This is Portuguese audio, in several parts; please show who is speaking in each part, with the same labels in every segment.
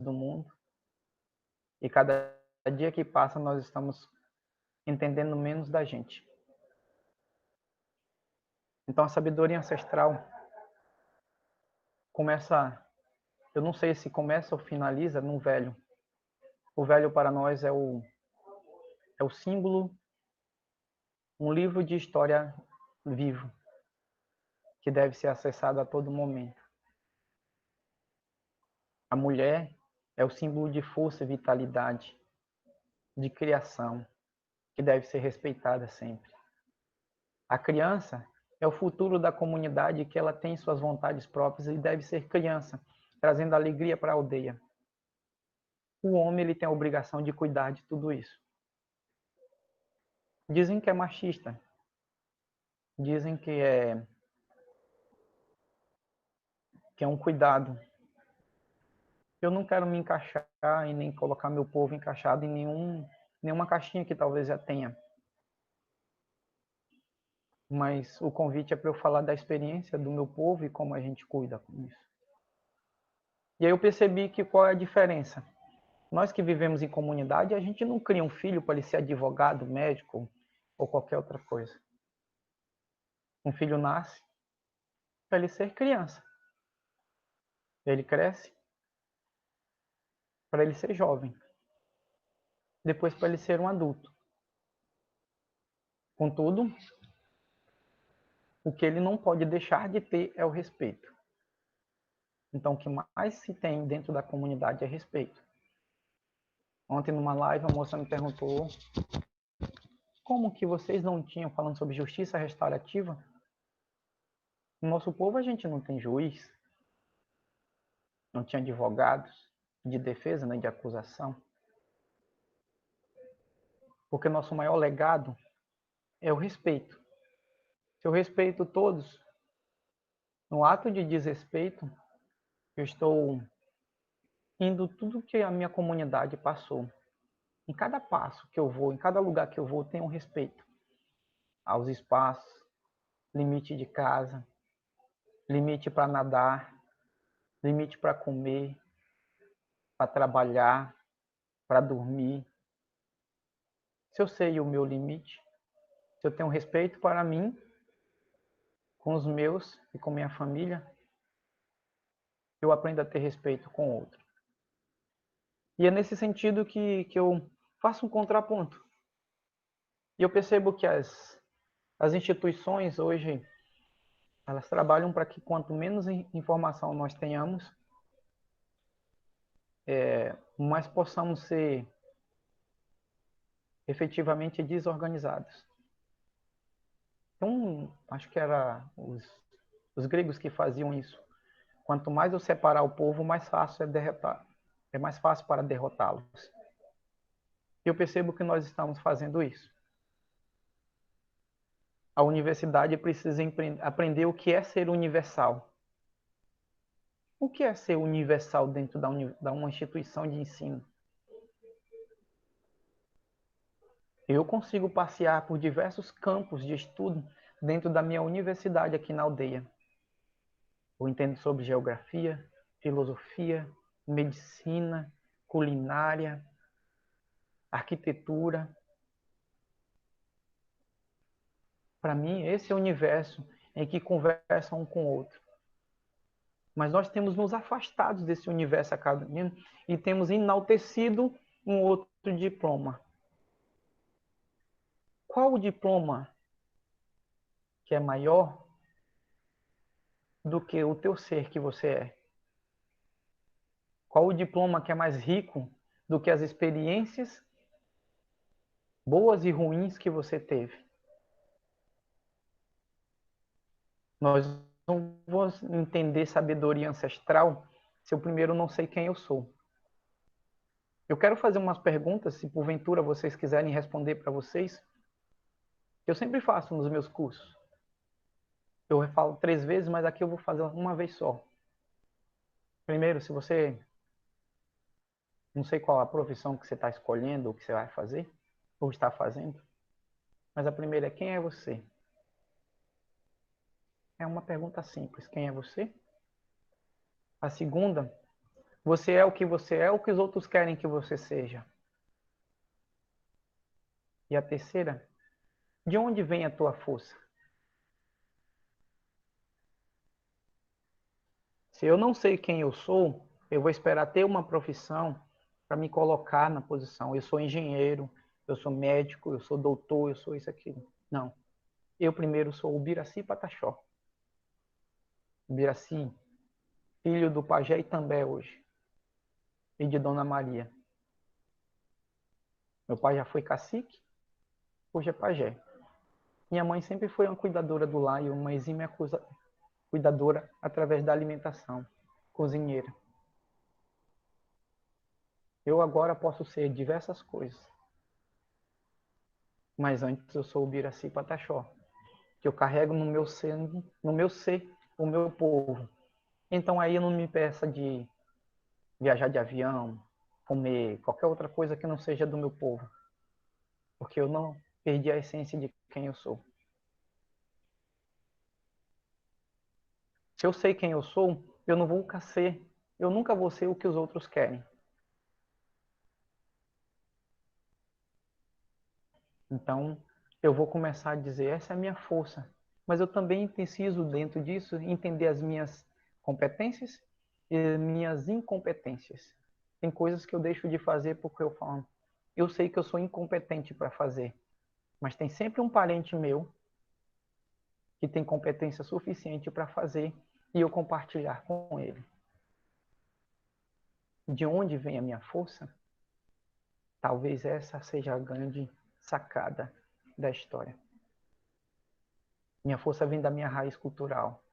Speaker 1: do mundo. E cada dia que passa, nós estamos entendendo menos da gente. Então, a sabedoria ancestral começa, eu não sei se começa ou finaliza no velho. O velho para nós é o símbolo, um livro de história vivo, que deve ser acessado a todo momento. A mulher é o símbolo de força e vitalidade, de criação, que deve ser respeitada sempre. A criança é o futuro da comunidade, que ela tem suas vontades próprias e deve ser criança, trazendo alegria para a aldeia. O homem ele tem a obrigação de cuidar de tudo isso. Dizem que é machista. Dizem que é um cuidado. Eu não quero me encaixar e nem colocar meu povo encaixado em nenhuma caixinha que talvez já tenha. Mas o convite é para eu falar da experiência do meu povo e como a gente cuida com isso. E aí eu percebi que qual é a diferença. Nós que vivemos em comunidade, a gente não cria um filho para ele ser advogado, médico ou qualquer outra coisa. Um filho nasce para ele ser criança. Ele cresce para ele ser jovem. Depois para ele ser um adulto. Contudo, o que ele não pode deixar de ter é o respeito. Então, o que mais se tem dentro da comunidade é respeito. Ontem, numa live, a moça me perguntou como que vocês não tinham, falando sobre justiça restaurativa, no nosso povo a gente não tem juiz, não tinha advogados de defesa, nem de acusação. Porque nosso maior legado é o respeito. Se eu respeito todos, no ato de desrespeito, eu estou indo tudo que a minha comunidade passou. Em cada passo que eu vou, em cada lugar que eu vou, tem um respeito aos espaços, limite de casa, limite para nadar, limite para comer, para trabalhar, para dormir. Se eu sei o meu limite, se eu tenho respeito para mim, com os meus e com minha família, eu aprendo a ter respeito com o outro. E é nesse sentido que eu faço um contraponto. E eu percebo que as instituições hoje, elas trabalham para que quanto menos informação nós tenhamos, mais possamos ser efetivamente desorganizados. Então, acho que era os gregos que faziam isso. Quanto mais eu separar o povo, mais fácil é derrotar. É mais fácil para derrotá-los. E eu percebo que nós estamos fazendo isso. A universidade precisa aprender o que é ser universal. O que é ser universal dentro da uma instituição de ensino? Eu consigo passear por diversos campos de estudo dentro da minha universidade aqui na aldeia. Eu entendo sobre geografia, filosofia, medicina, culinária, arquitetura. Para mim, esse é o universo em que conversam um com o outro. Mas nós temos nos afastado desse universo acadêmico e temos enaltecido um outro diploma. Qual o diploma que é maior do que o teu ser que você é? Qual o diploma que é mais rico do que as experiências boas e ruins que você teve? Nós não vamos entender sabedoria ancestral se eu primeiro não sei quem eu sou. Eu quero fazer umas perguntas, se porventura vocês quiserem responder para vocês, que eu sempre faço nos meus cursos. Eu falo 3 vezes, mas aqui eu vou fazer uma vez só. Primeiro, se você não sei qual a profissão que você está escolhendo ou que você vai fazer, ou está fazendo, mas a primeira é quem é você? É uma pergunta simples. Quem é você? A segunda, Você é o que os outros querem que você seja. E a terceira, de onde vem a tua força? Se eu não sei quem eu sou, eu vou esperar ter uma profissão para me colocar na posição. Eu sou engenheiro, eu sou médico, eu sou doutor, eu sou isso, aquilo. Não. Eu primeiro sou o Biraci Pataxó. Biraci, filho do pajé Itambé hoje, e de Dona Maria. Meu pai já foi cacique, hoje é pajé. Minha mãe sempre foi uma cuidadora do lar e uma exímia cuidadora através da alimentação, cozinheira. Eu agora posso ser diversas coisas, mas antes eu sou o Biraci Pataxó, que eu carrego no meu sangue, no meu ser, o meu povo. Então aí não me peça de viajar de avião, comer qualquer outra coisa que não seja do meu povo, porque eu não perdi a essência de quem eu sou. Se eu sei quem eu sou, eu não vou ser, eu nunca vou ser o que os outros querem. Então, eu vou começar a dizer, essa é a minha força. Mas eu também preciso, dentro disso, entender as minhas competências e as minhas incompetências. Tem coisas que eu deixo de fazer porque eu falo, eu sei que eu sou incompetente para fazer, mas tem sempre um parente meu que tem competência suficiente para fazer e eu compartilhar com ele. De onde vem a minha força? Talvez essa seja a grande sacada da história. Minha força vem da minha raiz cultural,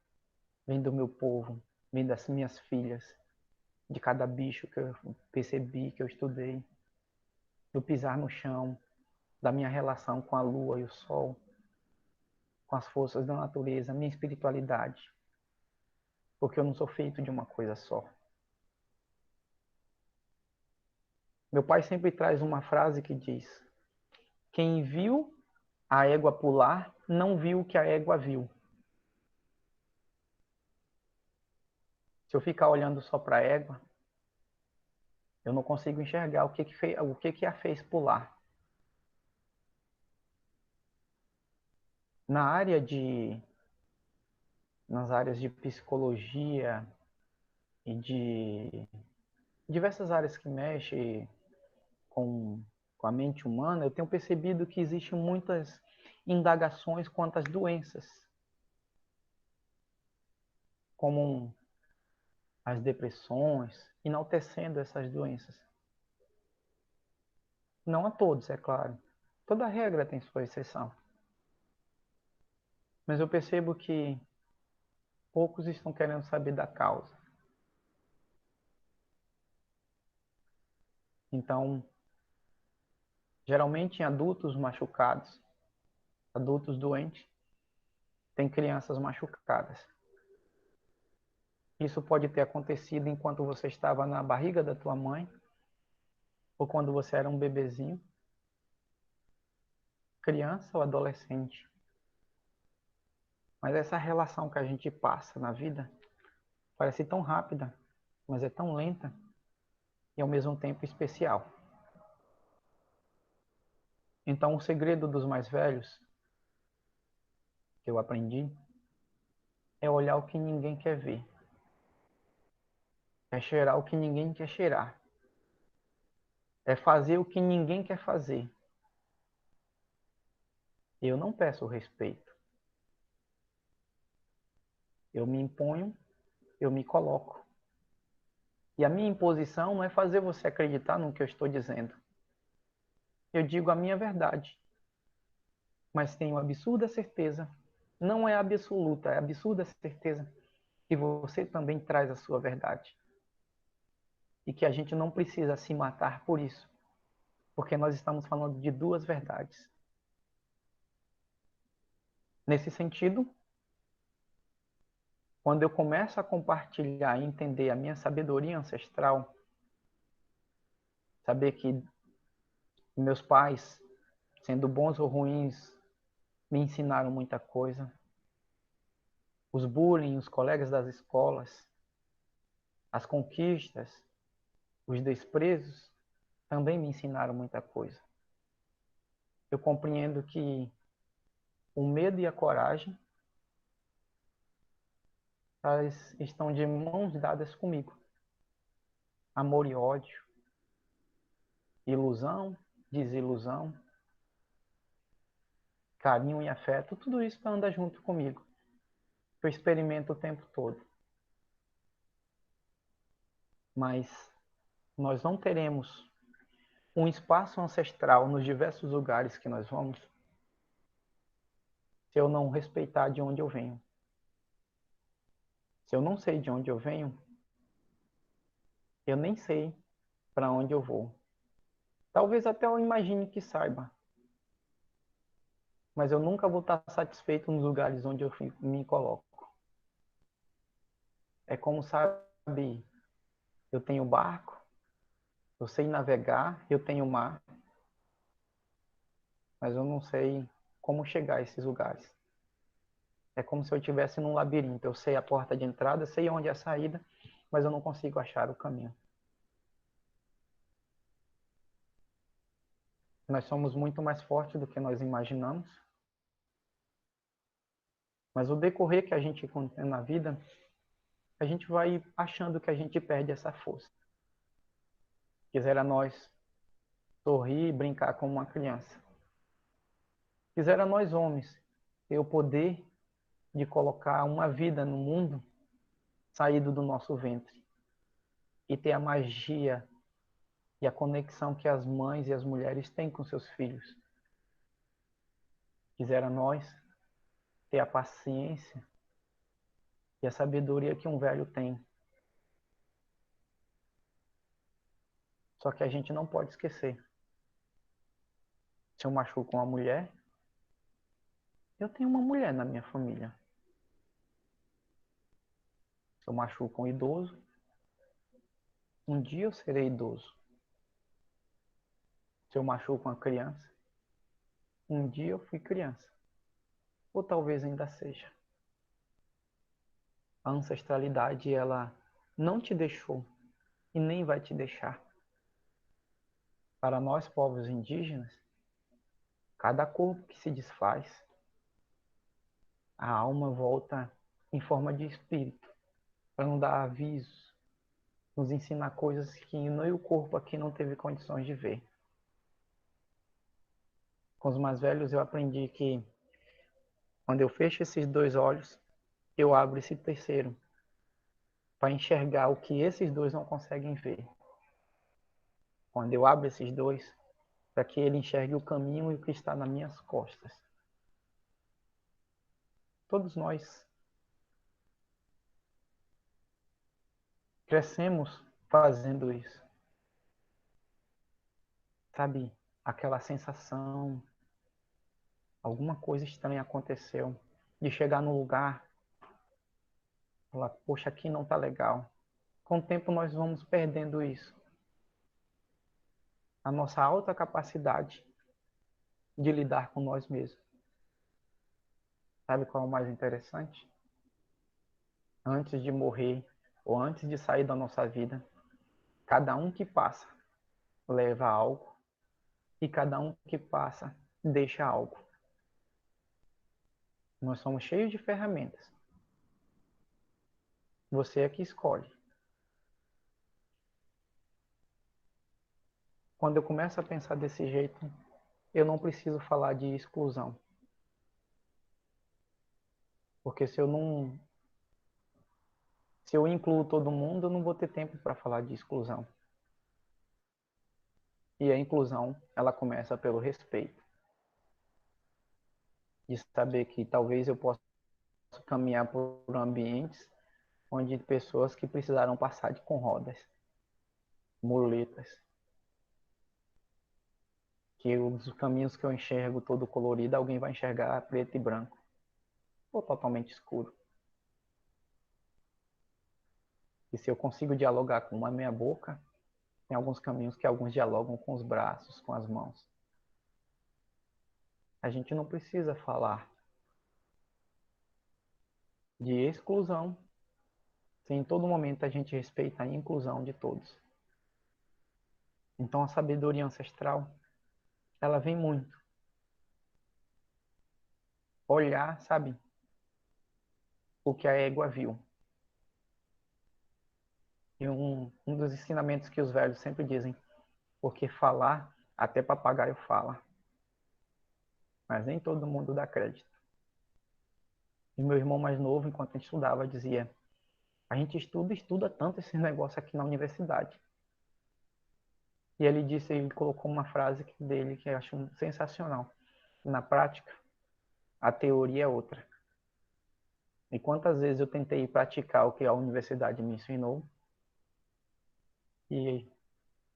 Speaker 1: vem do meu povo, vem das minhas filhas, de cada bicho que eu percebi, que eu estudei, do pisar no chão, da minha relação com a lua e o sol, com as forças da natureza, minha espiritualidade, porque eu não sou feito de uma coisa só. Meu pai sempre traz uma frase que diz: quem viu a égua pular não viu o que a égua viu. Se eu ficar olhando só para a égua, eu não consigo enxergar o que a fez pular. Na área de, nas áreas de psicologia e de diversas áreas que mexem com a mente humana, eu tenho percebido que existem muitas indagações quanto às doenças, como as depressões, enaltecendo essas doenças. Não a todos, é claro. Toda regra tem sua exceção. Mas eu percebo que poucos estão querendo saber da causa. Então, geralmente em adultos machucados, adultos doentes, tem crianças machucadas. Isso pode ter acontecido enquanto você estava na barriga da tua mãe, ou quando você era um bebezinho, criança ou adolescente. Mas essa relação que a gente passa na vida parece tão rápida, mas é tão lenta e ao mesmo tempo especial. Então, o segredo dos mais velhos, que eu aprendi, é olhar o que ninguém quer ver. É cheirar o que ninguém quer cheirar. É fazer o que ninguém quer fazer. Eu não peço respeito. Eu me imponho, eu me coloco. E a minha imposição não é fazer você acreditar no que eu estou dizendo. Eu digo a minha verdade. Mas tenho absurda certeza, não é absoluta, é absurda certeza que você também traz a sua verdade. E que a gente não precisa se matar por isso, porque nós estamos falando de duas verdades. Nesse sentido, quando eu começo a compartilhar e entender a minha sabedoria ancestral, saber que meus pais, sendo bons ou ruins, me ensinaram muita coisa, os bullying, os colegas das escolas, as conquistas, Os desprezos também me ensinaram muita coisa. Eu compreendo que o medo e a coragem, elas estão de mãos dadas comigo. Amor e ódio, ilusão, desilusão, carinho e afeto, tudo isso anda junto comigo. Eu experimento o tempo todo. Mas nós não teremos um espaço ancestral nos diversos lugares que nós vamos se eu não respeitar de onde eu venho. Se eu não sei de onde eu venho, eu nem sei para onde eu vou. Talvez até eu imagine que saiba, mas eu nunca vou estar satisfeito nos lugares onde eu me coloco. É como, sabe, eu tenho barco, eu sei navegar, eu tenho mar, mas eu não sei como chegar a esses lugares. É como se eu estivesse num labirinto. Eu sei a porta de entrada, sei onde é a saída, mas eu não consigo achar o caminho. Nós somos muito mais fortes do que nós imaginamos, mas o decorrer que a gente tem na vida, a gente vai achando que a gente perde essa força. Quisera nós sorrir e brincar como uma criança. Quisera nós homens ter o poder de colocar uma vida no mundo saído do nosso ventre e ter a magia e a conexão que as mães e as mulheres têm com seus filhos. Quisera nós ter a paciência e a sabedoria que um velho tem. Só que a gente não pode esquecer. Se eu machuco uma mulher, eu tenho uma mulher na minha família. Se eu machuco um idoso, um dia eu serei idoso. Se eu machuco uma criança, um dia eu fui criança. Ou talvez ainda seja. A ancestralidade, ela não te deixou e nem vai te deixar. Para nós, povos indígenas, cada corpo que se desfaz, a alma volta em forma de espírito, para não dar avisos, nos ensinar coisas que nem o corpo aqui não teve condições de ver. Com os mais velhos eu aprendi que quando eu fecho esses dois olhos, eu abro esse terceiro, para enxergar o que esses dois não conseguem ver. Quando eu abro esses dois, para que ele enxergue o caminho e o que está nas minhas costas. Todos nós crescemos fazendo isso. Sabe, aquela sensação, alguma coisa estranha aconteceu, de chegar no lugar, falar, poxa, aqui não tá legal. Com o tempo nós vamos perdendo isso. A nossa alta capacidade de lidar com nós mesmos. Sabe qual é o mais interessante? Antes de morrer, ou antes de sair da nossa vida, cada um que passa leva algo, e cada um que passa deixa algo. Nós somos cheios de ferramentas. Você é que escolhe. Quando eu começo a pensar desse jeito, eu não preciso falar de exclusão. Porque se eu incluo todo mundo, eu não vou ter tempo para falar de exclusão. E a inclusão, ela começa pelo respeito. De saber que talvez eu possa caminhar por ambientes onde pessoas que precisaram passar com rodas, muletas, que os caminhos que eu enxergo todo colorido, alguém vai enxergar preto e branco, ou totalmente escuro. E se eu consigo dialogar com a minha boca, tem alguns caminhos que alguns dialogam com os braços, com as mãos. A gente não precisa falar de exclusão, se em todo momento a gente respeita a inclusão de todos. Então a sabedoria ancestral, ela vem muito. Olhar, sabe, o que a égua viu. E um dos ensinamentos que os velhos sempre dizem, porque falar, até papagaio fala. Mas nem todo mundo dá crédito. E meu irmão mais novo, enquanto a gente estudava, dizia, a gente estuda tanto esse negócio aqui na universidade. E ele disse, ele colocou uma frase dele que eu acho sensacional. Na prática, a teoria é outra. E quantas vezes eu tentei praticar o que a universidade me ensinou e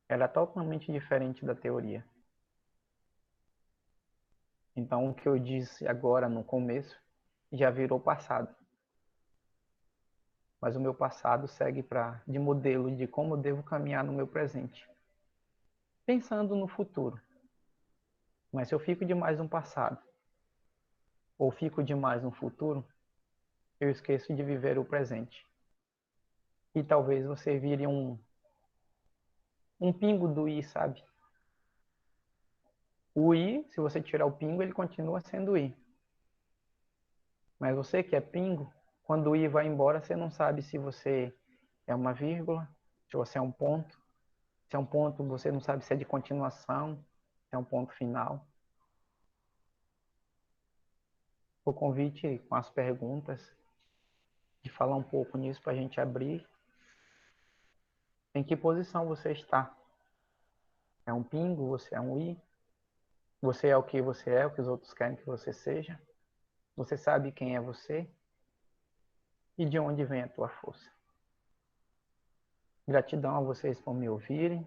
Speaker 1: era totalmente diferente da teoria. Então, o que eu disse agora no começo já virou passado. Mas o meu passado segue de modelo de como eu devo caminhar no meu presente. Pensando no futuro. Mas se eu fico demais no passado ou fico demais no futuro, eu esqueço de viver o presente. E talvez você vire um pingo do i, sabe? O i, se você tirar o pingo, ele continua sendo i. Mas você que é pingo, quando o i vai embora, você não sabe se você é uma vírgula, se você é um ponto. Se é um ponto, você não sabe se é de continuação, se é um ponto final. O convite com as perguntas, de falar um pouco nisso para a gente abrir. Em que posição você está? É um pingo? Você é um i? Você é o que você é, o que os outros querem que você seja? Você sabe quem é você? E de onde vem a tua força? Gratidão a vocês por me ouvirem.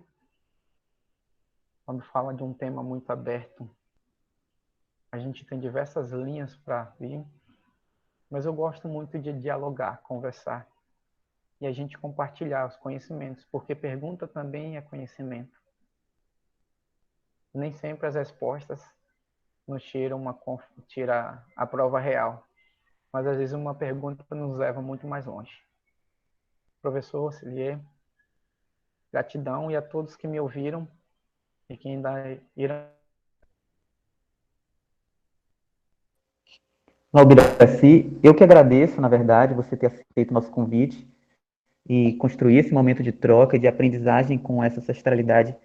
Speaker 1: Quando fala de um tema muito aberto, a gente tem diversas linhas para vir, mas eu gosto muito de dialogar, conversar e a gente compartilhar os conhecimentos, porque pergunta também é conhecimento. Nem sempre as respostas nos tira a prova real, mas às vezes uma pergunta nos leva muito mais longe. Professor Cilier, gratidão e a todos que me ouviram e que ainda irão.
Speaker 2: Valbiraci, eu que agradeço, na verdade, você ter aceito o nosso convite e construir esse momento de troca e de aprendizagem com essa ancestralidade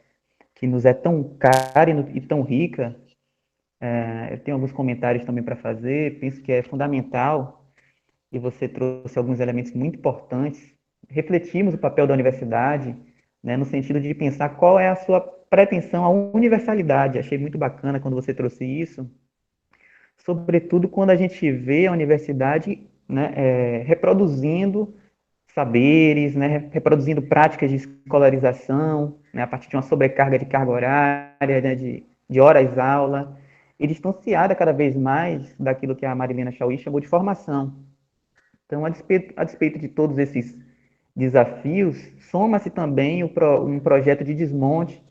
Speaker 2: que nos é tão cara e tão rica. Eu tenho alguns comentários também para fazer, penso que é fundamental e você trouxe alguns elementos muito importantes. Refletimos o papel da universidade, né, no sentido de pensar qual é a sua pretensão à universalidade. Achei muito bacana quando você trouxe isso, sobretudo quando a gente vê a universidade, né, reproduzindo saberes, né, reproduzindo práticas de escolarização, né, a partir de uma sobrecarga de carga horária, né, de horas-aula, e distanciada cada vez mais daquilo que a Marilena Chauí chamou de formação. Então, a despeito de todos esses desafios, soma-se também um projeto de desmonte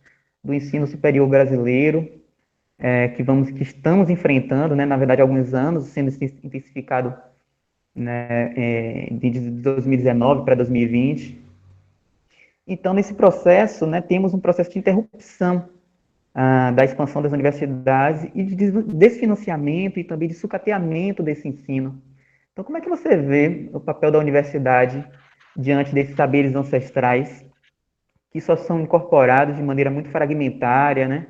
Speaker 2: do ensino superior brasileiro, que estamos enfrentando, né, na verdade, há alguns anos, sendo intensificado, né, de 2019 para 2020. Então, nesse processo, né, temos um processo de interrupção da expansão das universidades e de desfinanciamento e também de sucateamento desse ensino. Então, como é que você vê o papel da universidade diante desses saberes ancestrais que só são incorporados de maneira muito fragmentária, né?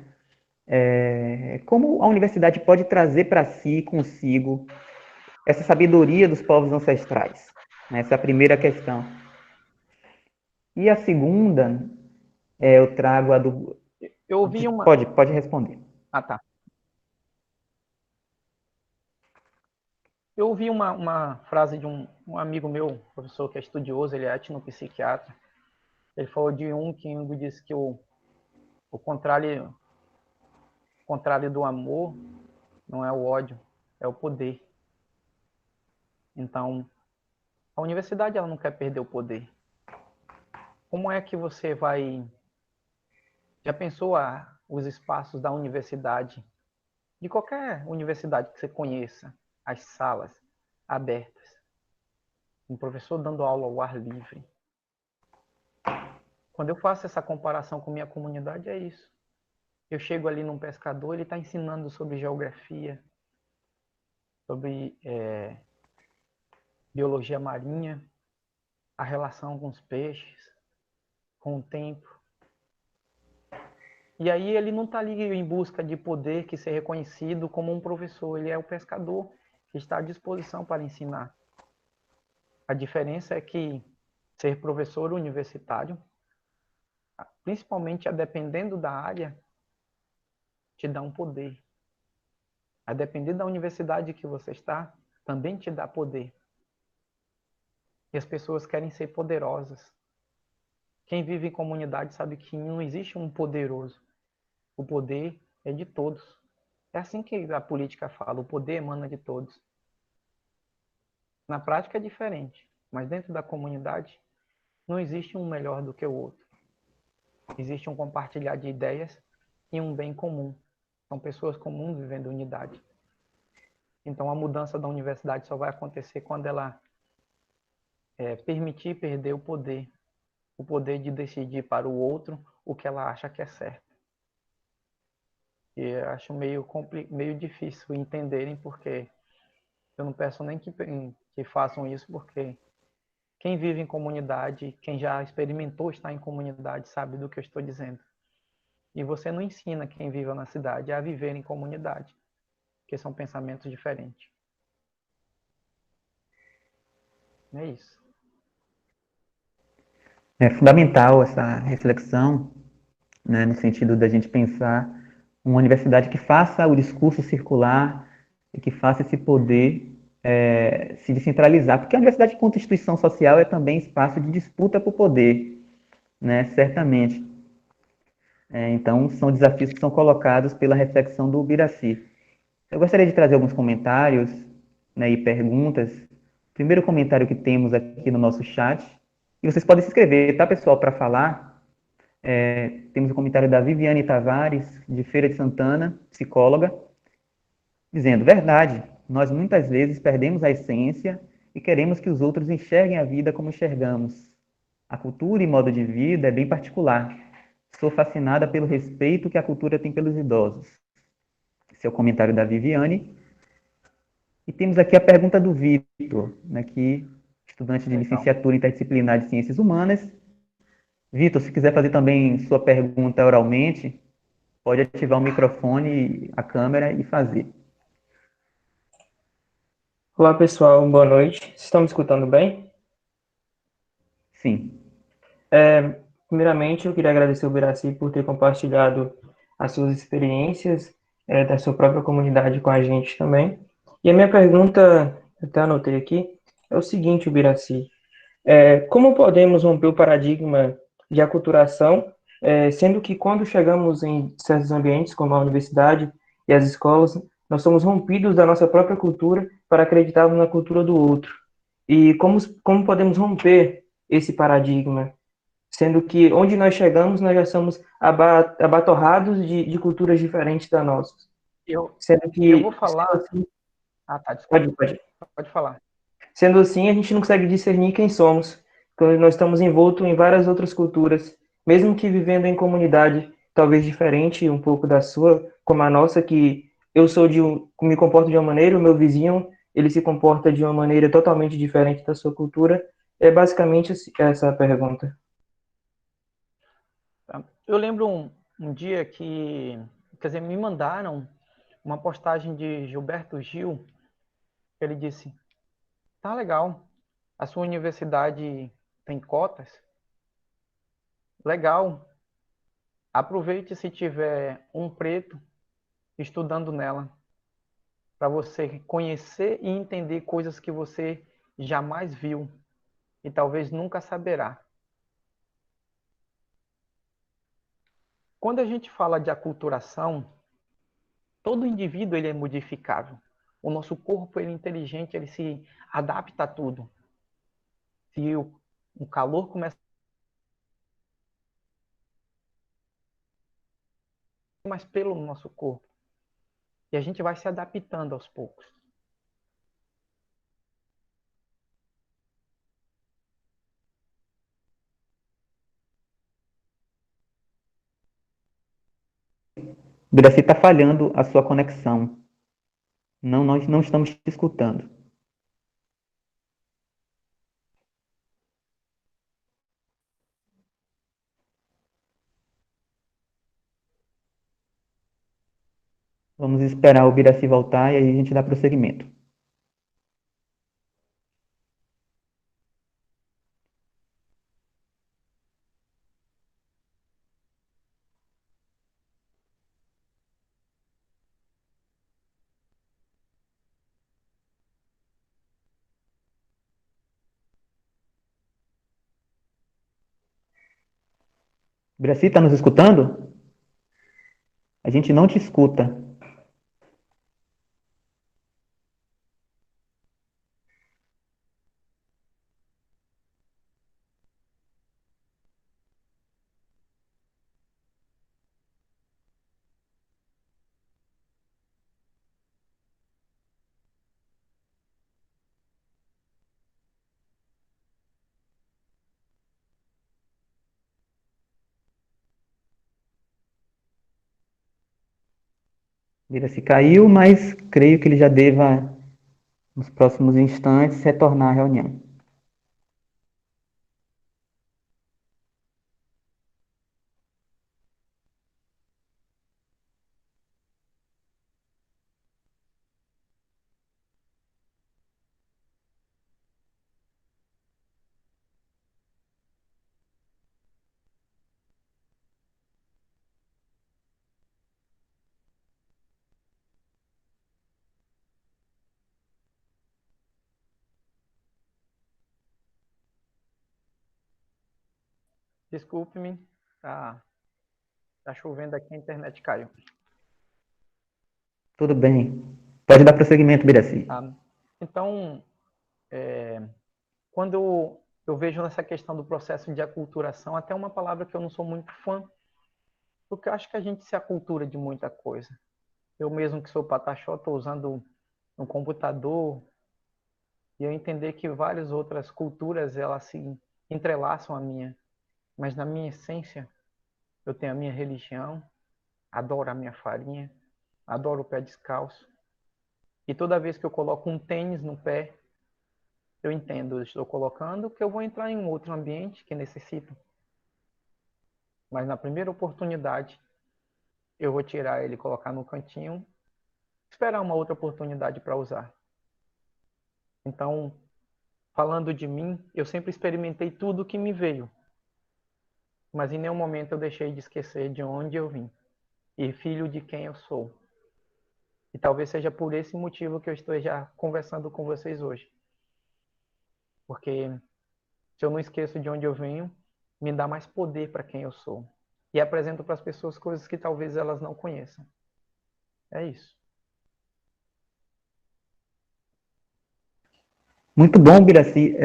Speaker 2: Como a universidade pode trazer para si, consigo, essa sabedoria dos povos ancestrais? Essa é a primeira questão. E a segunda, eu trago a do...
Speaker 1: Eu ouvi uma.
Speaker 2: Pode responder.
Speaker 1: Ah, tá. Eu ouvi uma frase de um amigo meu, professor que é estudioso, ele é etnopsiquiatra. Ele falou de que Jung disse que o contrário do amor não é o ódio, é o poder. Então, a universidade ela não quer perder o poder. Como é que você vai... Já pensou os espaços da universidade, de qualquer universidade que você conheça, as salas abertas, um professor dando aula ao ar livre, Quando eu faço essa comparação com minha comunidade, é isso. Eu chego ali num pescador, ele está ensinando sobre geografia, sobre biologia marinha, a relação com os peixes, com o tempo. E aí ele não está ali em busca de poder que ser reconhecido como um professor, ele é o pescador que está à disposição para ensinar. A diferença é que ser professor universitário, principalmente a dependendo da área, te dá um poder. A depender da universidade que você está, também te dá poder. E as pessoas querem ser poderosas. Quem vive em comunidade sabe que não existe um poderoso. O poder é de todos. É assim que a política fala, o poder emana de todos. Na prática é diferente, mas dentro da comunidade não existe um melhor do que o outro. Existe um compartilhar de ideias e um bem comum. São pessoas comuns vivendo em unidade. Então a mudança da universidade só vai acontecer quando ela permitir perder o poder de decidir para o outro o que ela acha que é certo. E eu acho meio difícil entenderem, porque eu não peço nem que façam isso, porque quem vive em comunidade, quem já experimentou estar em comunidade, sabe do que eu estou dizendo. E você não ensina quem vive na cidade a viver em comunidade, porque são pensamentos diferentes. É isso.
Speaker 2: É fundamental essa reflexão, né, no sentido da gente pensar uma universidade que faça o discurso circular e que faça esse poder se descentralizar, porque a universidade, enquanto instituição social, é também espaço de disputa por poder, né, certamente. Então, são desafios que são colocados pela reflexão do Ubiraci. Eu gostaria de trazer alguns comentários, né, e perguntas. O primeiro comentário que temos aqui no nosso chat, e vocês podem se inscrever, tá, pessoal, para falar. Temos o comentário da Viviane Tavares, de Feira de Santana, psicóloga, dizendo: verdade, nós muitas vezes perdemos a essência e queremos que os outros enxerguem a vida como enxergamos. A cultura e modo de vida é bem particular. Sou fascinada pelo respeito que a cultura tem pelos idosos. Esse é o comentário da Viviane. E temos aqui a pergunta do Vitor, né, que estudante de
Speaker 1: Legal.
Speaker 2: licenciatura interdisciplinar de Ciências Humanas. Vitor, se quiser fazer também sua pergunta oralmente, pode ativar o microfone, a câmera e fazer.
Speaker 3: Olá, pessoal, boa noite. Vocês estão me escutando bem?
Speaker 2: Sim.
Speaker 3: Primeiramente, eu queria agradecer ao Biraci por ter compartilhado as suas experiências da sua própria comunidade com a gente também. E a minha pergunta, eu até anotei aqui, é o seguinte, Biraci. Como podemos romper o paradigma de aculturação, sendo que quando chegamos em certos ambientes, como a universidade e as escolas, nós somos rompidos da nossa própria cultura para acreditarmos na cultura do outro? E como podemos romper esse paradigma, sendo que onde nós chegamos, nós já somos abatorrados de culturas diferentes da nossa.
Speaker 1: Eu,
Speaker 3: Sendo
Speaker 1: eu vou
Speaker 3: que,
Speaker 1: falar.
Speaker 3: sendo assim,
Speaker 1: Ah, tá, desculpa.
Speaker 3: pode.
Speaker 1: Pode falar.
Speaker 3: Sendo assim, a gente não consegue discernir quem somos, quando nós estamos envoltos em várias outras culturas, mesmo que vivendo em comunidade talvez diferente um pouco da sua, como a nossa, que eu sou me comporto de uma maneira, o meu vizinho, ele se comporta de uma maneira totalmente diferente da sua cultura. É basicamente essa a pergunta.
Speaker 1: Eu lembro um dia que, quer dizer, me mandaram uma postagem de Gilberto Gil. Ele disse: tá legal, a sua universidade tem cotas? Legal, aproveite se tiver um preto estudando nela, para você conhecer e entender coisas que você jamais viu e talvez nunca saberá. Quando a gente fala de aculturação, todo indivíduo ele é modificável. O nosso corpo ele é inteligente, ele se adapta a tudo. Se o calor começa a ter mais pelo no nosso corpo, e a gente vai se adaptando aos poucos.
Speaker 2: Biraci, está falhando a sua conexão. Não, nós não estamos te escutando. Vamos esperar o Biraci voltar e aí a gente dá prosseguimento. Biraci, está nos escutando? A gente não te escuta. Biraci caiu, mas creio que ele já deva, nos próximos instantes, retornar à reunião.
Speaker 1: Desculpe-me, tá chovendo aqui, a internet caiu.
Speaker 2: Tudo bem. Pode dar prosseguimento, Biraci.
Speaker 1: Então, quando eu vejo nessa questão do processo de aculturação, até uma palavra que eu não sou muito fã, porque eu acho que a gente se acultura de muita coisa. Eu mesmo que sou pataxó, estou usando um computador e eu entender que várias outras culturas elas se entrelaçam à minha, mas na minha essência eu tenho a minha religião, adoro a minha farinha, adoro o pé descalço. E toda vez que eu coloco um tênis no pé, eu entendo, eu estou colocando que eu vou entrar em um outro ambiente que necessito. Mas na primeira oportunidade, eu vou tirar ele e colocar no cantinho, esperar uma outra oportunidade para usar. Então, falando de mim, eu sempre experimentei tudo que me veio. Mas em nenhum momento eu deixei de esquecer de onde eu vim e filho de quem eu sou. E talvez seja por esse motivo que eu esteja conversando com vocês hoje. Porque se eu não esqueço de onde eu venho, me dá mais poder para quem eu sou. E apresento para as pessoas coisas que talvez elas não conheçam. É isso.
Speaker 2: Muito bom, Biraci.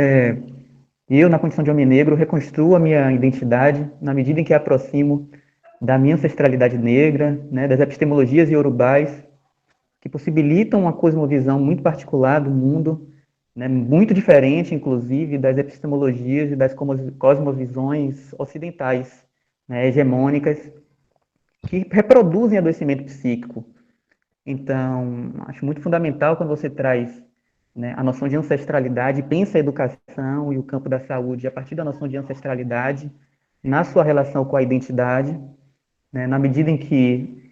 Speaker 2: Eu, na condição de homem negro, reconstruo a minha identidade na medida em que aproximo da minha ancestralidade negra, né, das epistemologias iorubais, que possibilitam uma cosmovisão muito particular do mundo, né, muito diferente, inclusive, das epistemologias e das cosmovisões ocidentais, né, hegemônicas, que reproduzem adoecimento psíquico. Então, acho muito fundamental quando você traz, né, a noção de ancestralidade, pensa a educação e o campo da saúde a partir da noção de ancestralidade, na sua relação com a identidade, né, na medida em que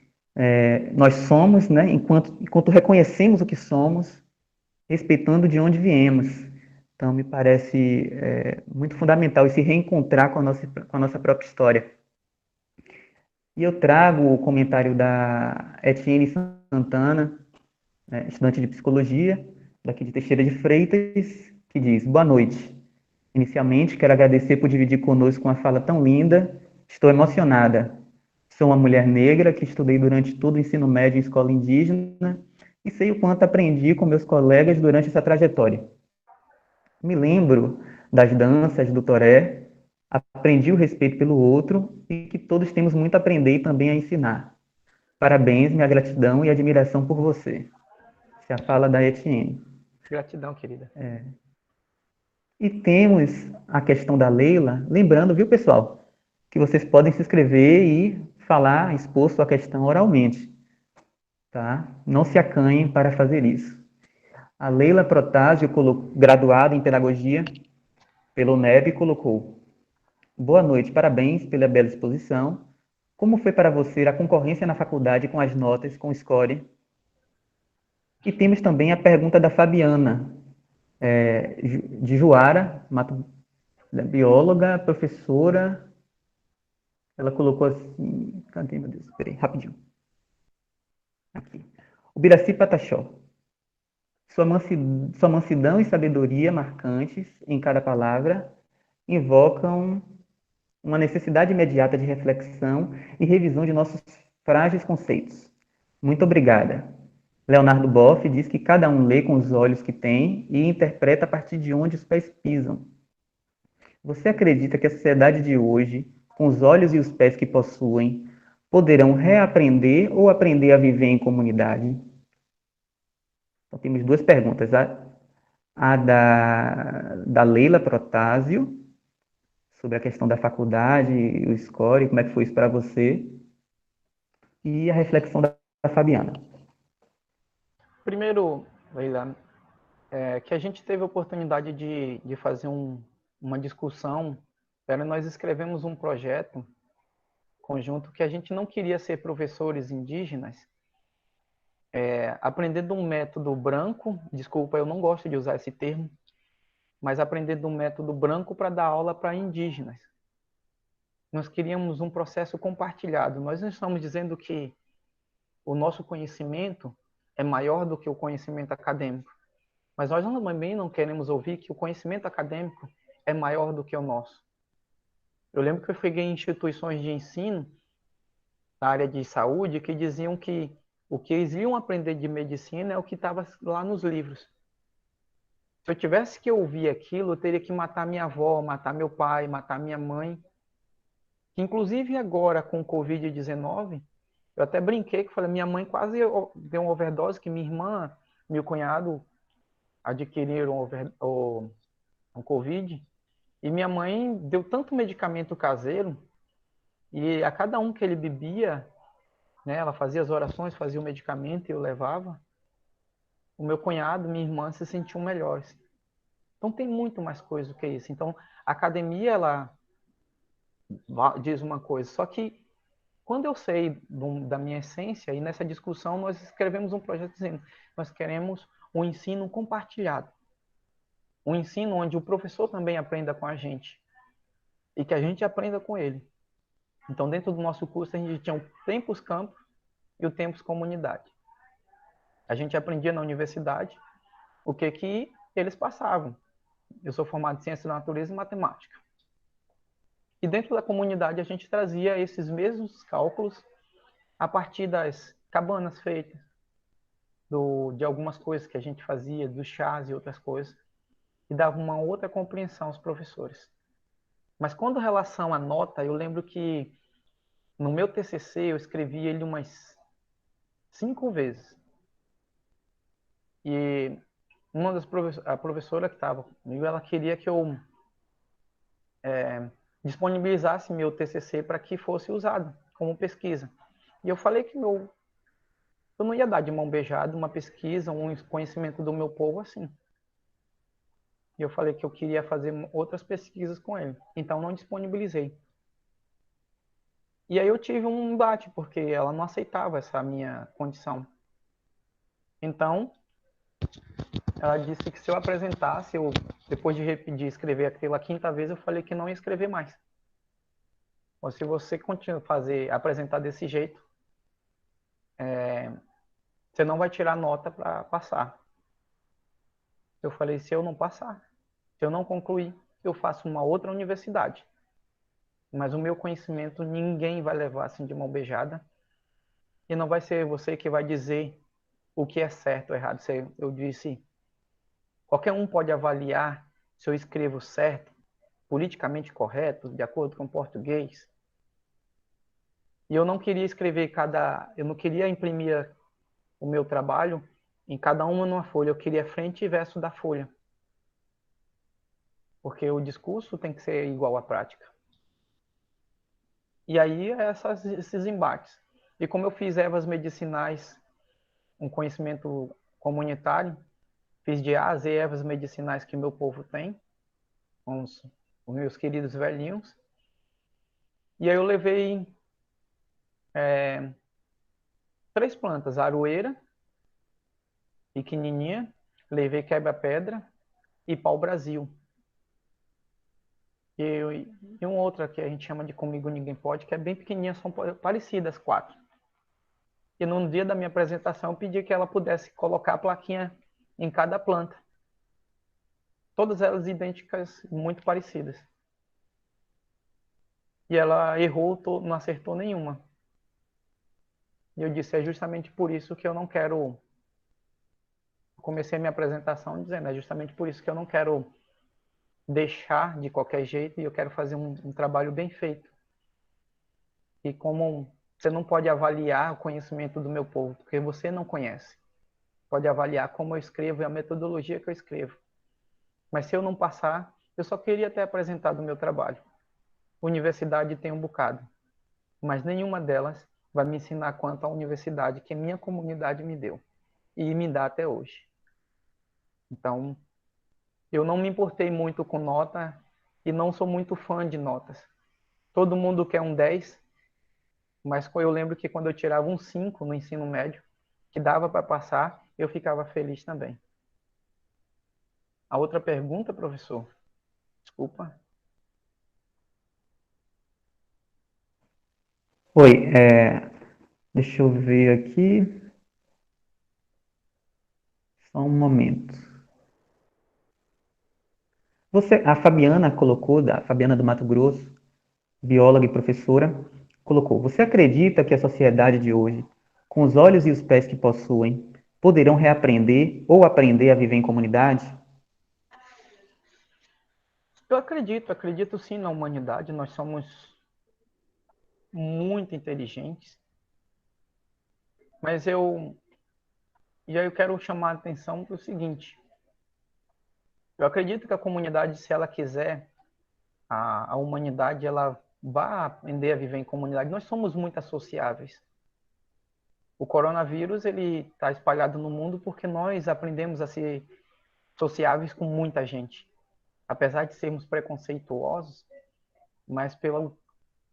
Speaker 2: nós somos, né, enquanto reconhecemos o que somos, respeitando de onde viemos. Então, me parece muito fundamental esse reencontrar com a nossa própria história. E eu trago o comentário da Etienne Santana, né, estudante de psicologia, daqui de Teixeira de Freitas, que diz: boa noite. Inicialmente, quero agradecer por dividir conosco uma fala tão linda. Estou emocionada. Sou uma mulher negra que estudei durante todo o ensino médio em escola indígena e sei o quanto aprendi com meus colegas durante essa trajetória. Me lembro das danças do toré, aprendi o respeito pelo outro e que todos temos muito a aprender e também a ensinar. Parabéns, minha gratidão e admiração por você. Essa é a fala da Etienne.
Speaker 1: Gratidão, querida.
Speaker 2: E temos a questão da Leila. Lembrando, viu, pessoal, que vocês podem se inscrever e falar, expor sua questão oralmente, tá? Não se acanhem para fazer isso. A Leila Protásio, graduada em Pedagogia pelo UNEB, colocou: boa noite, parabéns pela bela exposição. Como foi para você a concorrência na faculdade com as notas, com o score? E temos também a pergunta da Fabiana, de Juara, bióloga, professora. Ela colocou assim... Cadê, meu Deus? Peraí, rapidinho. Aqui. O Biraci Pataxó. Sua mansidão e sabedoria marcantes em cada palavra invocam uma necessidade imediata de reflexão e revisão de nossos frágeis conceitos. Muito obrigada. Leonardo Boff diz que cada um lê com os olhos que tem e interpreta a partir de onde os pés pisam. Você acredita que a sociedade de hoje, com os olhos e os pés que possuem, poderão reaprender ou aprender a viver em comunidade? Então, temos duas perguntas. A da Leila Protásio, sobre a questão da faculdade, o score, como é que foi isso para você? E a reflexão da Fabiana.
Speaker 1: Primeiro, Leila, que a gente teve a oportunidade de fazer uma discussão, nós escrevemos um projeto conjunto que a gente não queria ser professores indígenas, aprender de um método branco, desculpa, eu não gosto de usar esse termo, mas aprender de um método branco para dar aula para indígenas. Nós queríamos um processo compartilhado. Nós não estamos dizendo que o nosso conhecimento é maior do que o conhecimento acadêmico, mas nós também não queremos ouvir que o conhecimento acadêmico é maior do que o nosso. Eu lembro que eu cheguei em instituições de ensino, na área de saúde, que diziam que o que eles iam aprender de medicina é o que estava lá nos livros. Se eu tivesse que ouvir aquilo, eu teria que matar minha avó, matar meu pai, matar minha mãe. Inclusive agora, com o Covid-19, eu até brinquei, que falei, minha mãe quase deu uma overdose, que minha irmã, meu cunhado adquiriram o Covid, e minha mãe deu tanto medicamento caseiro, e a cada um que ele bebia, né, ela fazia as orações, fazia o medicamento e eu levava, o meu cunhado, minha irmã se sentiam melhores. Então tem muito mais coisa do que isso. Então a academia, ela diz uma coisa, só que quando eu sei da minha essência, e nessa discussão nós escrevemos um projeto dizendo, nós queremos um ensino compartilhado. Um ensino onde o professor também aprenda com a gente e que a gente aprenda com ele. Então, dentro do nosso curso, a gente tinha o Tempus Campus e o Tempus Comunidade. A gente aprendia na universidade o que eles passavam. Eu sou formado em Ciência da Natureza e Matemática. E dentro da comunidade, a gente trazia esses mesmos cálculos a partir das cabanas feitas, de algumas coisas que a gente fazia, dos chás e outras coisas, e dava uma outra compreensão aos professores. Mas quando relação à nota, eu lembro que no meu TCC eu escrevi ele umas 5 vezes. E uma das a professora que estava comigo, ela queria que eu disponibilizasse meu TCC para que fosse usado como pesquisa. E eu falei que eu não ia dar de mão beijada uma pesquisa, um conhecimento do meu povo assim. E eu falei que eu queria fazer outras pesquisas com ele. Então não disponibilizei. E aí eu tive um embate, porque ela não aceitava essa minha condição. Então, ela disse que se eu apresentasse, depois de repetir escrever aquilo a 5ª vez, eu falei que não ia escrever mais. Ou se você continuar apresentar desse jeito, você não vai tirar nota para passar. Eu falei, se eu não passar, se eu não concluir, eu faço uma outra universidade. Mas o meu conhecimento ninguém vai levar assim de mão beijada. E não vai ser você que vai dizer o que é certo ou errado. Eu disse, qualquer um pode avaliar se eu escrevo certo, politicamente correto, de acordo com o português. E eu não queria eu não queria imprimir o meu trabalho em cada uma numa folha. Eu queria frente e verso da folha. Porque o discurso tem que ser igual à prática. E aí, esses embates. E como eu fiz ervas medicinais, um conhecimento comunitário, fiz de A a Z ervas medicinais que meu povo tem, com os meus queridos velhinhos. E aí eu levei 3 plantas, aroeira, pequenininha, levei quebra-pedra e pau-brasil. E uma outra que a gente chama de Comigo Ninguém Pode, que é bem pequenininha, são parecidas 4. E no dia da minha apresentação eu pedi que ela pudesse colocar a plaquinha em cada planta. Todas elas idênticas, muito parecidas. E ela errou, não acertou nenhuma. E eu disse, é justamente por isso que eu não quero... Comecei a minha apresentação dizendo, é justamente por isso que eu não quero deixar de qualquer jeito e eu quero fazer um trabalho bem feito. E como você não pode avaliar o conhecimento do meu povo, porque você não conhece. Pode avaliar como eu escrevo e a metodologia que eu escrevo. Mas se eu não passar, eu só queria ter apresentado o meu trabalho. Universidade tem um bocado, mas nenhuma delas vai me ensinar quanto a universidade que a minha comunidade me deu e me dá até hoje. Então, eu não me importei muito com nota e não sou muito fã de notas. Todo mundo quer um 10, mas eu lembro que quando eu tirava um 5 no ensino médio, que dava para passar, eu ficava feliz também. A outra pergunta, professor? Desculpa.
Speaker 2: Oi, deixa eu ver aqui. Só um momento. A Fabiana colocou, a Fabiana do Mato Grosso, bióloga e professora, colocou: você acredita que a sociedade de hoje, com os olhos e os pés que possuem, poderão reaprender ou aprender a viver em comunidade?
Speaker 1: Eu acredito sim na humanidade. Nós somos muito inteligentes. Mas e aí eu quero chamar a atenção para o seguinte. Eu acredito que a comunidade, se ela quiser, a humanidade, ela vai aprender a viver em comunidade. Nós somos muito associáveis. O coronavírus, ele está espalhado no mundo porque nós aprendemos a ser sociáveis com muita gente. Apesar de sermos preconceituosos, mas pelo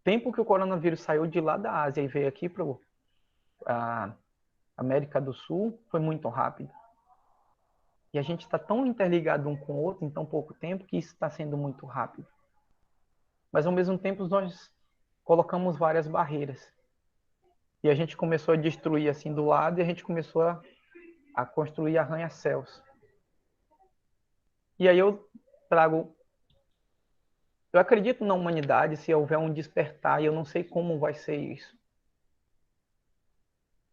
Speaker 1: tempo que o coronavírus saiu de lá da Ásia e veio aqui para a América do Sul, foi muito rápido. E a gente está tão interligado um com o outro em tão pouco tempo que isso está sendo muito rápido. Mas ao mesmo tempo nós colocamos várias barreiras. E a gente começou a destruir assim do lado e a gente começou a construir arranha-céus. E aí eu acredito na humanidade se houver um despertar e eu não sei como vai ser isso.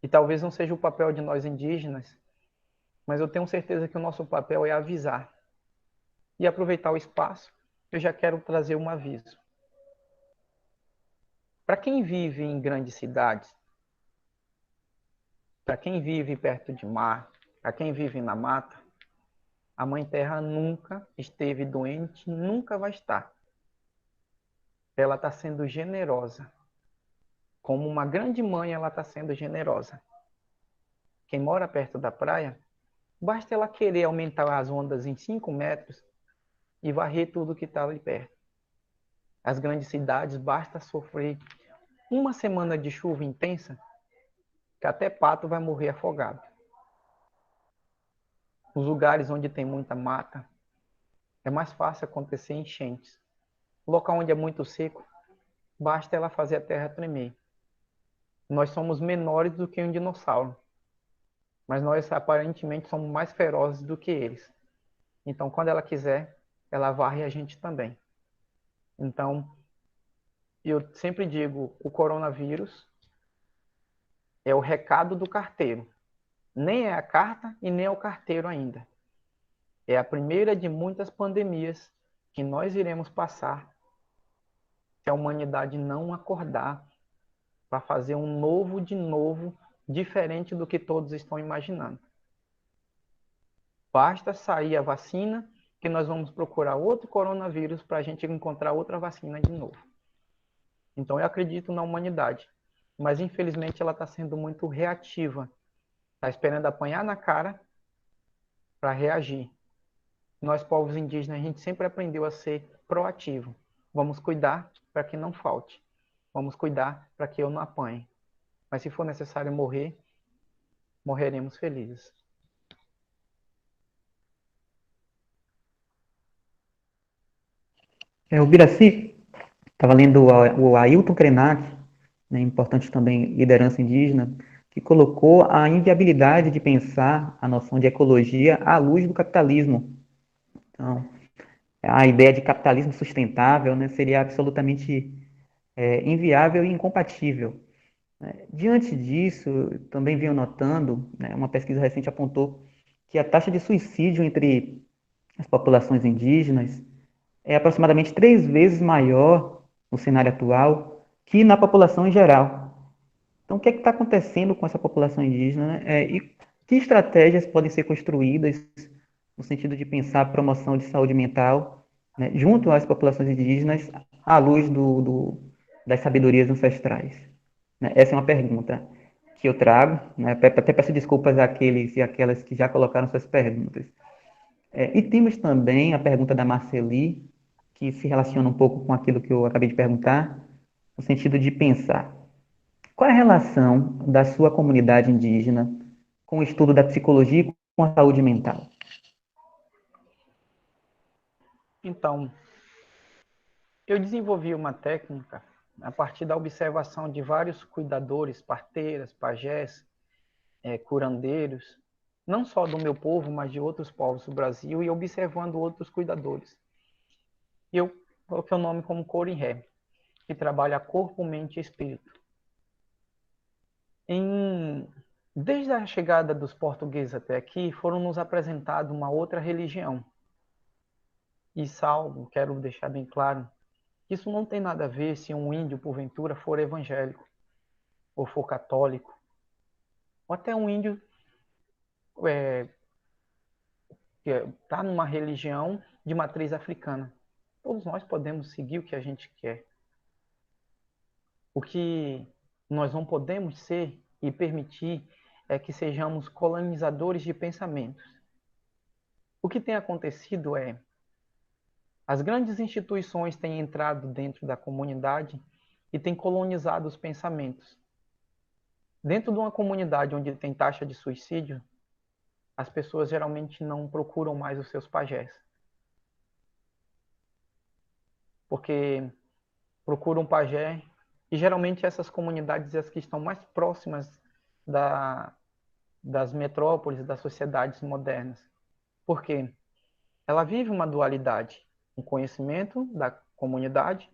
Speaker 1: E talvez não seja o papel de nós indígenas, mas eu tenho certeza que o nosso papel é avisar. E aproveitar o espaço, eu já quero trazer um aviso. Para quem vive em grandes cidades, para quem vive perto de mar, para quem vive na mata, a Mãe Terra nunca esteve doente, nunca vai estar. Ela está sendo generosa. Como uma grande mãe, ela está sendo generosa. Quem mora perto da praia, basta ela querer aumentar as ondas em 5 metros e varrer tudo que está ali perto. As grandes cidades, basta sofrer uma semana de chuva intensa, que até pato vai morrer afogado. Nos lugares onde tem muita mata, é mais fácil acontecer enchentes. O local onde é muito seco, basta ela fazer a terra tremer. Nós somos menores do que um dinossauro, mas nós aparentemente somos mais ferozes do que eles. Então, quando ela quiser, ela varre a gente também. Então, eu sempre digo, o coronavírus é o recado do carteiro. Nem é a carta e nem é o carteiro ainda. É a primeira de muitas pandemias que nós iremos passar se a humanidade não acordar para fazer um novo de novo, diferente do que todos estão imaginando. Basta sair a vacina que nós vamos procurar outro coronavírus para a gente encontrar outra vacina de novo. Então, eu acredito na humanidade, mas infelizmente ela está sendo muito reativa, está esperando apanhar na cara para reagir. Nós, povos indígenas, a gente sempre aprendeu a ser proativo. Vamos cuidar para que não falte. Vamos cuidar para que eu não apanhe. Mas se for necessário morrer, morreremos felizes.
Speaker 2: O Biraci, estava lendo o Ailton Krenak, né, importante também liderança indígena, que colocou a inviabilidade de pensar a noção de ecologia à luz do capitalismo. Então, a ideia de capitalismo sustentável, né, seria absolutamente inviável e incompatível. Diante disso, também venho notando, né, uma pesquisa recente apontou que a taxa de suicídio entre as populações indígenas é aproximadamente 3 vezes maior no cenário atual que na população em geral. Então, o que é que está acontecendo com essa população indígena, né? E que estratégias podem ser construídas no sentido de pensar a promoção de saúde mental, né, junto às populações indígenas à luz das sabedorias ancestrais? Né? Essa é uma pergunta que eu trago, né? Até peço desculpas àqueles e àquelas que já colocaram suas perguntas. E temos também a pergunta da Marceli, que se relaciona um pouco com aquilo que eu acabei de perguntar, no sentido de pensar qual é a relação da sua comunidade indígena com o estudo da psicologia e com a saúde mental?
Speaker 1: Então, eu desenvolvi uma técnica a partir da observação de vários cuidadores, parteiras, pajés, curandeiros, não só do meu povo, mas de outros povos do Brasil, e observando outros cuidadores. E eu coloquei o nome como Corinré, que trabalha corpo, mente e espírito. Desde a chegada dos portugueses até aqui, foram nos apresentados uma outra religião. E salvo, quero deixar bem claro, isso não tem nada a ver se um índio, porventura, for evangélico, ou for católico, ou até um índio que está numa religião de matriz africana. Todos nós podemos seguir o que a gente quer. O que nós não podemos ser e permitir é que sejamos colonizadores de pensamentos. O que tem acontecido é as grandes instituições têm entrado dentro da comunidade e têm colonizado os pensamentos. Dentro de uma comunidade onde tem taxa de suicídio, as pessoas geralmente não procuram mais os seus pajés. Porque procuram pajé, e geralmente essas comunidades as que estão mais próximas das metrópoles, das sociedades modernas. Por quê? Ela vive uma dualidade, um conhecimento da comunidade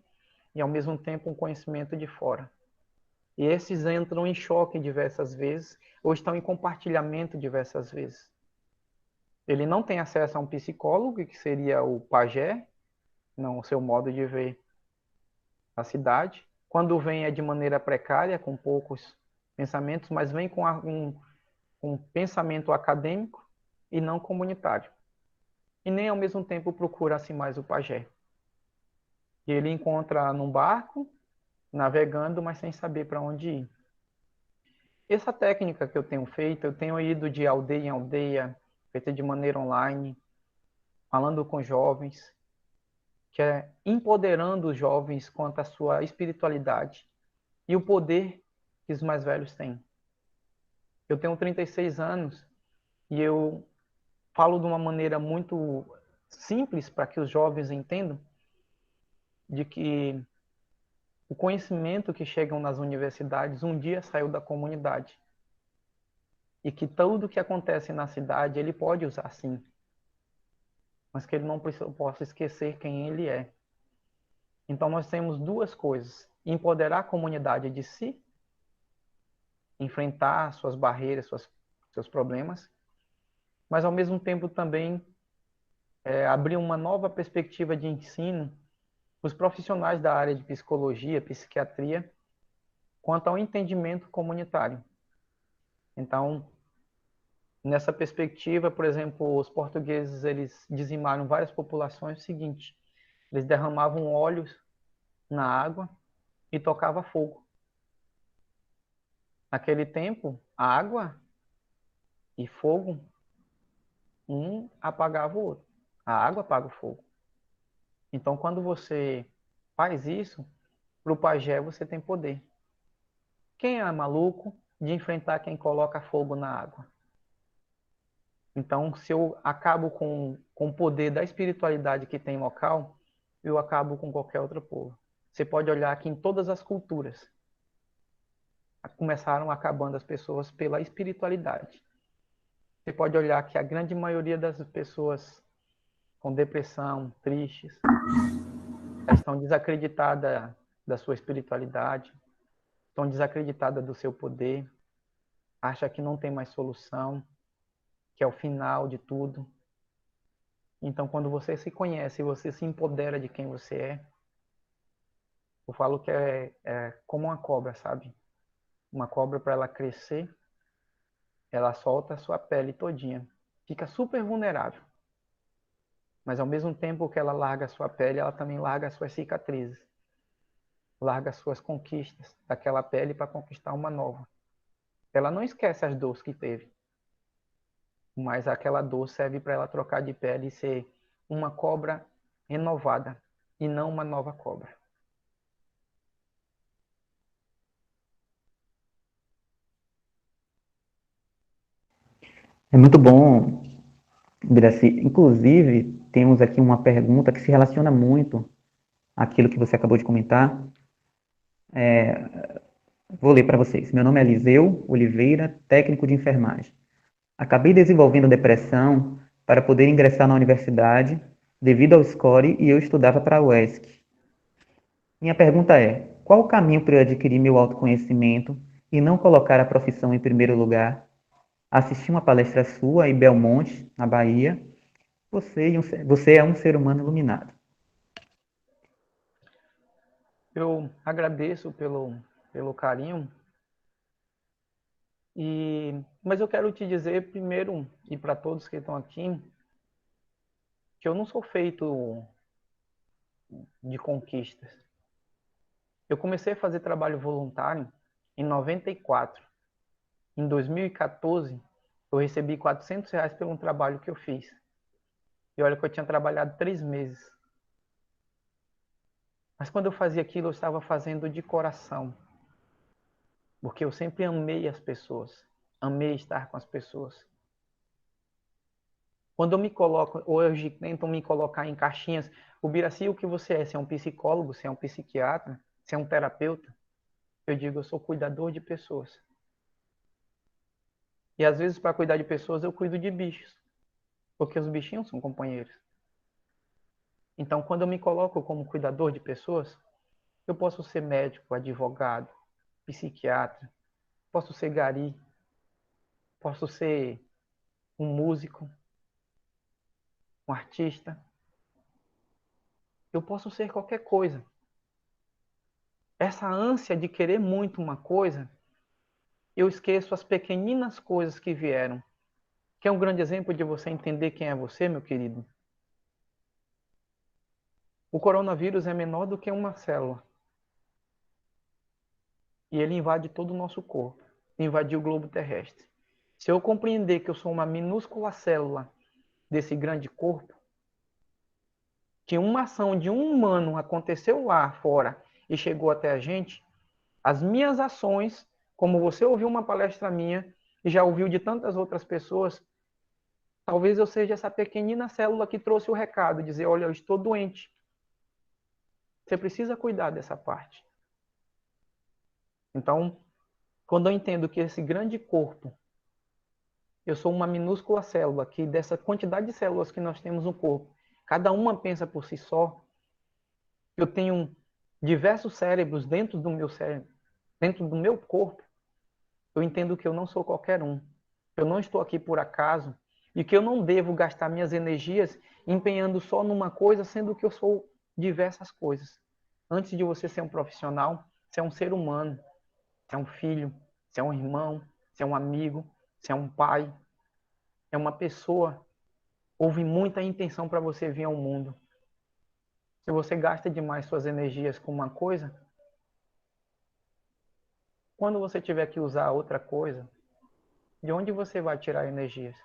Speaker 1: e, ao mesmo tempo, um conhecimento de fora. E esses entram em choque diversas vezes ou estão em compartilhamento diversas vezes. Ele não tem acesso a um psicólogo, que seria o pajé, não o seu modo de ver a cidade. Quando vem é de maneira precária, com poucos pensamentos, mas vem com um pensamento acadêmico e não comunitário. E nem ao mesmo tempo procura-se mais o pajé. E ele encontra num barco, navegando, mas sem saber para onde ir. Essa técnica que eu tenho feito, eu tenho ido de aldeia em aldeia, feita de maneira online, falando com jovens, que é empoderando os jovens quanto à sua espiritualidade e o poder que os mais velhos têm. Eu tenho 36 anos e eu falo de uma maneira muito simples para que os jovens entendam de que o conhecimento que chegam nas universidades um dia saiu da comunidade. E que tudo que acontece na cidade ele pode usar sim, mas que ele não possa esquecer quem ele é. Então nós temos duas coisas: empoderar a comunidade de si, enfrentar suas barreiras, seus problemas, mas ao mesmo tempo também abrir uma nova perspectiva de ensino para os profissionais da área de psicologia, psiquiatria, quanto ao entendimento comunitário. Então, nessa perspectiva, por exemplo, os portugueses eles dizimaram várias populações. É o seguinte: eles derramavam óleos na água e tocava fogo. Naquele tempo, a água e fogo, um apagava o outro. A água apaga o fogo. Então, quando você faz isso, para o pajé você tem poder. Quem é maluco de enfrentar quem coloca fogo na água? Então, se eu acabo com o poder da espiritualidade que tem local, eu acabo com qualquer outro povo. Você pode olhar que em todas as culturas começaram acabando as pessoas pela espiritualidade. Você pode olhar que a grande maioria das pessoas com depressão, tristes, estão desacreditadas da sua espiritualidade, estão desacreditadas do seu poder, acha que não tem mais solução, que é o final de tudo. Então, quando você se conhece e você se empodera de quem você é, eu falo que é como uma cobra, sabe? Uma cobra, para ela crescer, ela solta a sua pele todinha. Fica super vulnerável. Mas, ao mesmo tempo que ela larga a sua pele, ela também larga as suas cicatrizes. Larga as suas conquistas daquela pele para conquistar uma nova. Ela não esquece as dores que teve. Mas aquela dor serve para ela trocar de pele e ser uma cobra renovada e não uma nova cobra.
Speaker 2: É muito bom, Biraci. Inclusive, temos aqui uma pergunta que se relaciona muito àquilo que você acabou de comentar. Vou ler para vocês. Meu nome é Eliseu Oliveira, técnico de enfermagem. Acabei desenvolvendo depressão para poder ingressar na universidade devido ao score e eu estudava para a UESC. Minha pergunta é: qual o caminho para eu adquirir meu autoconhecimento e não colocar a profissão em primeiro lugar? Assisti uma palestra sua em Belmonte, na Bahia. Você é um ser humano iluminado.
Speaker 1: Eu agradeço pelo carinho, mas eu quero te dizer primeiro, e para todos que estão aqui, que eu não sou feito de conquistas. Eu comecei a fazer trabalho voluntário em 94. Em 2014, eu recebi R$ 400 por um trabalho que eu fiz. E olha que eu tinha trabalhado 3 meses. Mas quando eu fazia aquilo, eu estava fazendo de coração. Porque eu sempre amei as pessoas. Amei estar com as pessoas. Quando eu me coloco, hoje tentam me colocar em caixinhas, o Biraci, o que você é? Você é um psicólogo? Você é um psiquiatra? Você é um terapeuta? Eu digo, eu sou cuidador de pessoas. E às vezes, para cuidar de pessoas, eu cuido de bichos. Porque os bichinhos são companheiros. Então, quando eu me coloco como cuidador de pessoas, eu posso ser médico, advogado, psiquiatra, posso ser gari, posso ser um músico, um artista. Eu posso ser qualquer coisa. Essa ânsia de querer muito uma coisa, eu esqueço as pequeninas coisas que vieram. Que é um grande exemplo de você entender quem é você, meu querido. O coronavírus é menor do que uma célula. E ele invade todo o nosso corpo. Invadiu o globo terrestre. Se eu compreender que eu sou uma minúscula célula desse grande corpo, que uma ação de um humano aconteceu lá fora e chegou até a gente, as minhas ações, como você ouviu uma palestra minha e já ouviu de tantas outras pessoas, talvez eu seja essa pequenina célula que trouxe o recado, dizer, olha, eu estou doente. Você precisa cuidar dessa parte. Então, quando eu entendo que esse grande corpo, eu sou uma minúscula célula, que dessa quantidade de células que nós temos no corpo, cada uma pensa por si só, eu tenho diversos cérebros dentro do meu cérebro, dentro do meu corpo, eu entendo que eu não sou qualquer um. Eu não estou aqui por acaso e que eu não devo gastar minhas energias empenhando só numa coisa, sendo que eu sou diversas coisas. Antes de você ser um profissional, você é um ser humano, você é um filho, você é um irmão, você é um amigo, você é um pai, é uma pessoa. Houve muita intenção para você vir ao mundo. Se você gasta demais suas energias com uma coisa, Quando você tiver que usar outra coisa, de onde você vai tirar energias?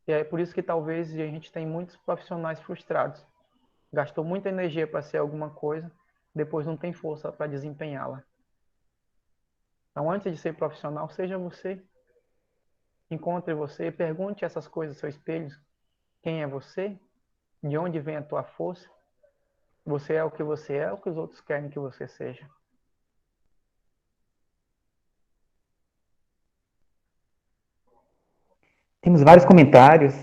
Speaker 1: E é por isso que talvez a gente tem muitos profissionais frustrados. Gastou muita energia para ser alguma coisa, depois não tem força para desempenhá-la. Então, antes de ser profissional, seja você. Encontre você, pergunte essas coisas ao seu espelho. Quem é você? De onde vem a tua força? Você é o que os outros querem que você seja.
Speaker 2: Temos vários comentários.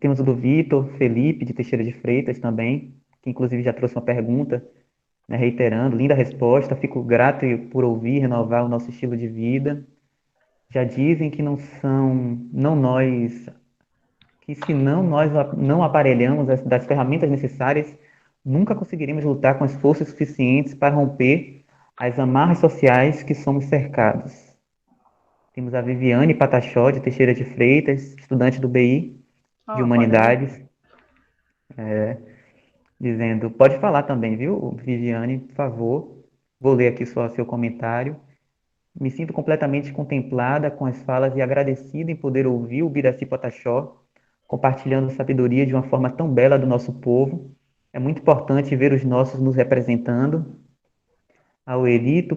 Speaker 2: Temos o do Vitor Felipe, de Teixeira de Freitas também, que inclusive já trouxe uma pergunta, né, reiterando, linda resposta, fico grato por ouvir, renovar o nosso estilo de vida. Já dizem que não nós, que se não nós não aparelhamos das ferramentas necessárias, nunca conseguiremos lutar com as forças suficientes para romper as amarras sociais que somos cercados. Temos a Viviane Patachó, de Teixeira de Freitas, estudante do BI de
Speaker 1: Ah, parente.
Speaker 2: Humanidades, dizendo, pode falar também, viu, Viviane, por favor. Vou ler aqui só seu comentário. Me sinto completamente contemplada com as falas e agradecida em poder ouvir o Biraci Pataxó, compartilhando sabedoria de uma forma tão bela do nosso povo. É muito importante ver os nossos nos representando. Ao Elito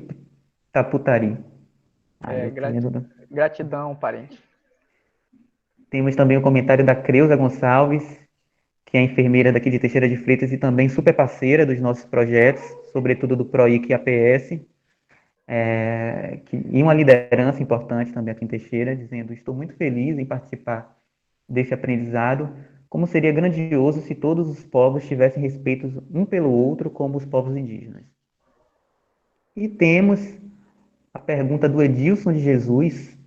Speaker 2: Taputari. Aí
Speaker 1: É,
Speaker 2: eu tô lendo.
Speaker 1: gratidão, parente.
Speaker 2: Temos também o comentário da Creuza Gonçalves, que é enfermeira daqui de Teixeira de Freitas e também super parceira dos nossos projetos, sobretudo do PROIC e APS. E uma liderança importante também aqui em Teixeira, dizendo: estou muito feliz em participar desse aprendizado. Como seria grandioso se todos os povos tivessem respeito um pelo outro, como os povos indígenas. E temos a pergunta do Edilson de Jesus,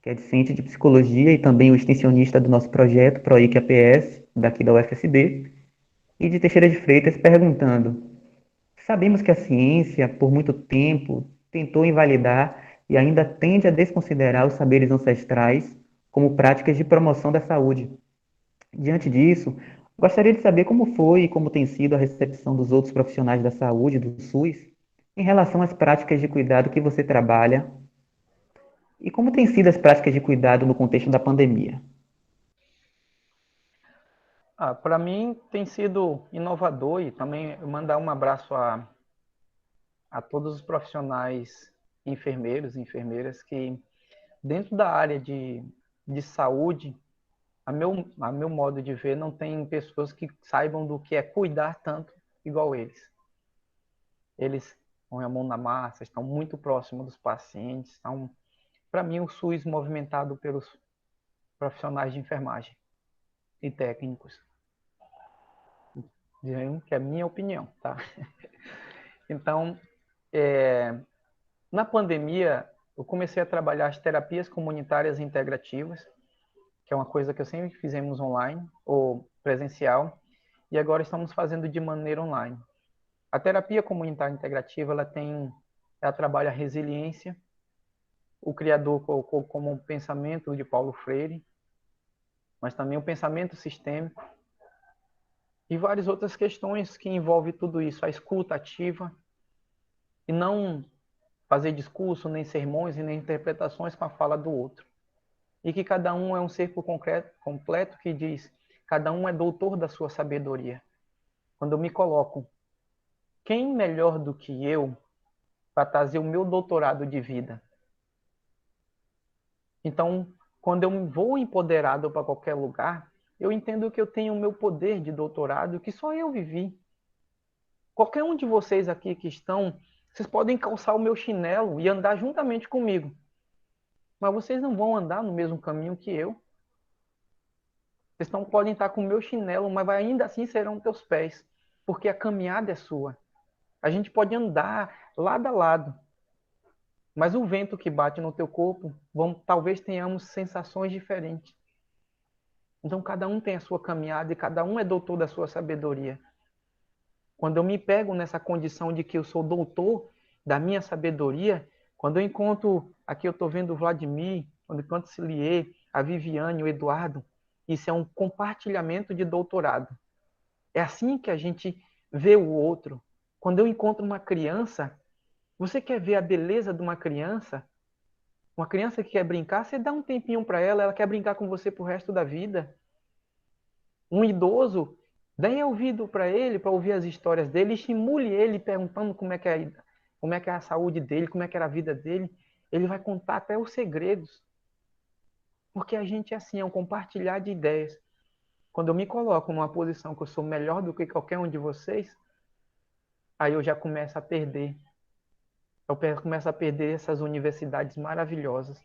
Speaker 2: que é discente de psicologia e também o extensionista do nosso projeto, PROIC APS, daqui da UFSB, e de Teixeira de Freitas, perguntando: sabemos que a ciência, por muito tempo, tentou invalidar e ainda tende a desconsiderar os saberes ancestrais como práticas de promoção da saúde. Diante disso, gostaria de saber como foi e como tem sido a recepção dos outros profissionais da saúde, do SUS, em relação às práticas de cuidado que você trabalha e como têm sido as práticas de cuidado no contexto da pandemia.
Speaker 1: Para mim tem sido inovador e também mandar um abraço a todos os profissionais, enfermeiros e enfermeiras que dentro da área de saúde, a meu modo de ver, não tem pessoas que saibam do que é cuidar tanto igual eles. Eles põem a mão na massa, estão muito próximos dos pacientes, estão, para mim, o SUS movimentado pelos profissionais de enfermagem e técnicos. Dizendo que é a minha opinião, tá? Então, na pandemia, eu comecei a trabalhar as terapias comunitárias integrativas, que é uma coisa que eu sempre fizemos online ou presencial, e agora estamos fazendo de maneira online. A terapia comunitária integrativa, ela trabalha a resiliência, o criador colocou como um pensamento de Paulo Freire, mas também o pensamento sistêmico e várias outras questões que envolvem tudo isso, a escuta ativa e não fazer discurso, nem sermões e nem interpretações com a fala do outro. E que cada um é um ser completo que diz, cada um é doutor da sua sabedoria. Quando eu me coloco, quem melhor do que eu para trazer o meu doutorado de vida? Então, quando eu vou empoderado para qualquer lugar, eu entendo que eu tenho o meu poder de doutorado que só eu vivi. Qualquer um de vocês aqui que estão, vocês podem calçar o meu chinelo e andar juntamente comigo. Mas vocês não vão andar no mesmo caminho que eu. Vocês não podem estar com o meu chinelo, mas ainda assim serão teus pés. Porque a caminhada é sua. A gente pode andar lado a lado. Mas o vento que bate no teu corpo, talvez tenhamos sensações diferentes. Então cada um tem a sua caminhada e cada um é doutor da sua sabedoria. Quando eu me pego nessa condição de que eu sou doutor da minha sabedoria, quando eu encontro, aqui eu estou vendo o Vladimir, quando eu encontro o Cilier, a Viviane, o Eduardo, isso é um compartilhamento de doutorado. É assim que a gente vê o outro. Quando eu encontro uma criança, você quer ver a beleza de uma criança? Uma criança que quer brincar, você dá um tempinho para ela, ela quer brincar com você pro resto da vida. Um idoso, dê ouvido para ouvir as histórias dele, estimule ele perguntando como é que é a saúde dele, como é que era a vida dele. Ele vai contar até os segredos. Porque a gente é assim, é um compartilhar de ideias. Quando eu me coloco numa posição que eu sou melhor do que qualquer um de vocês, aí eu já começo a perder. Começo a perder essas universidades maravilhosas.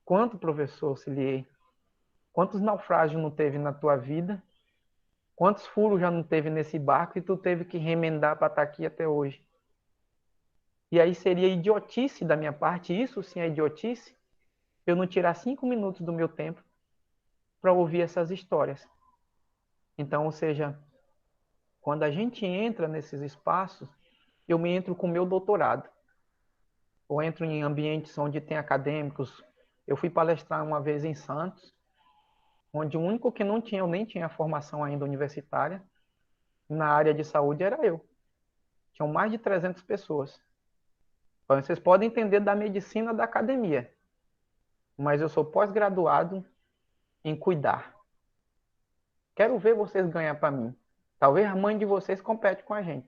Speaker 1: Quanto professor auxiliei? Quantos naufrágios não teve na tua vida? Quantos furos já não teve nesse barco e tu teve que remendar para estar aqui até hoje? E aí seria idiotice da minha parte, isso sim é idiotice, eu não tirar 5 minutos do meu tempo para ouvir essas histórias. Então, ou seja, quando a gente entra nesses espaços, eu me entro com o meu doutorado. Ou entro em ambientes onde tem acadêmicos. Eu fui palestrar uma vez em Santos, onde o único que não tinha, eu nem tinha formação ainda universitária, na área de saúde era eu. Tinham mais de 300 pessoas. Então, vocês podem entender da medicina da academia, mas eu sou pós-graduado em cuidar. Quero ver vocês ganhar para mim. Talvez a mãe de vocês compete com a gente.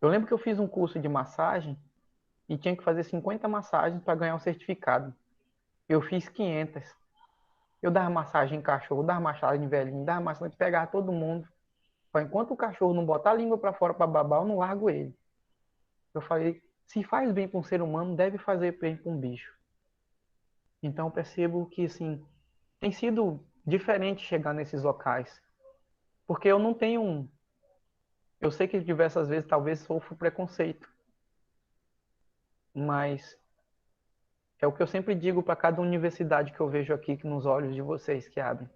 Speaker 1: Eu lembro que eu fiz um curso de massagem e tinha que fazer 50 massagens para ganhar um certificado. Eu fiz 500. Eu dava massagem em cachorro, dava massagem em velhinho, dava massagem, pegava todo mundo. Enquanto o cachorro não botar a língua para fora para babar, eu não largo ele. Eu falei, se faz bem para um ser humano, deve fazer bem para um bicho. Então eu percebo que, assim, tem sido diferente chegar nesses locais. Porque eu não tenho um... Eu sei que diversas vezes talvez sofro preconceito. Mas é o que eu sempre digo para cada universidade que eu vejo aqui nos olhos de vocês que abrem.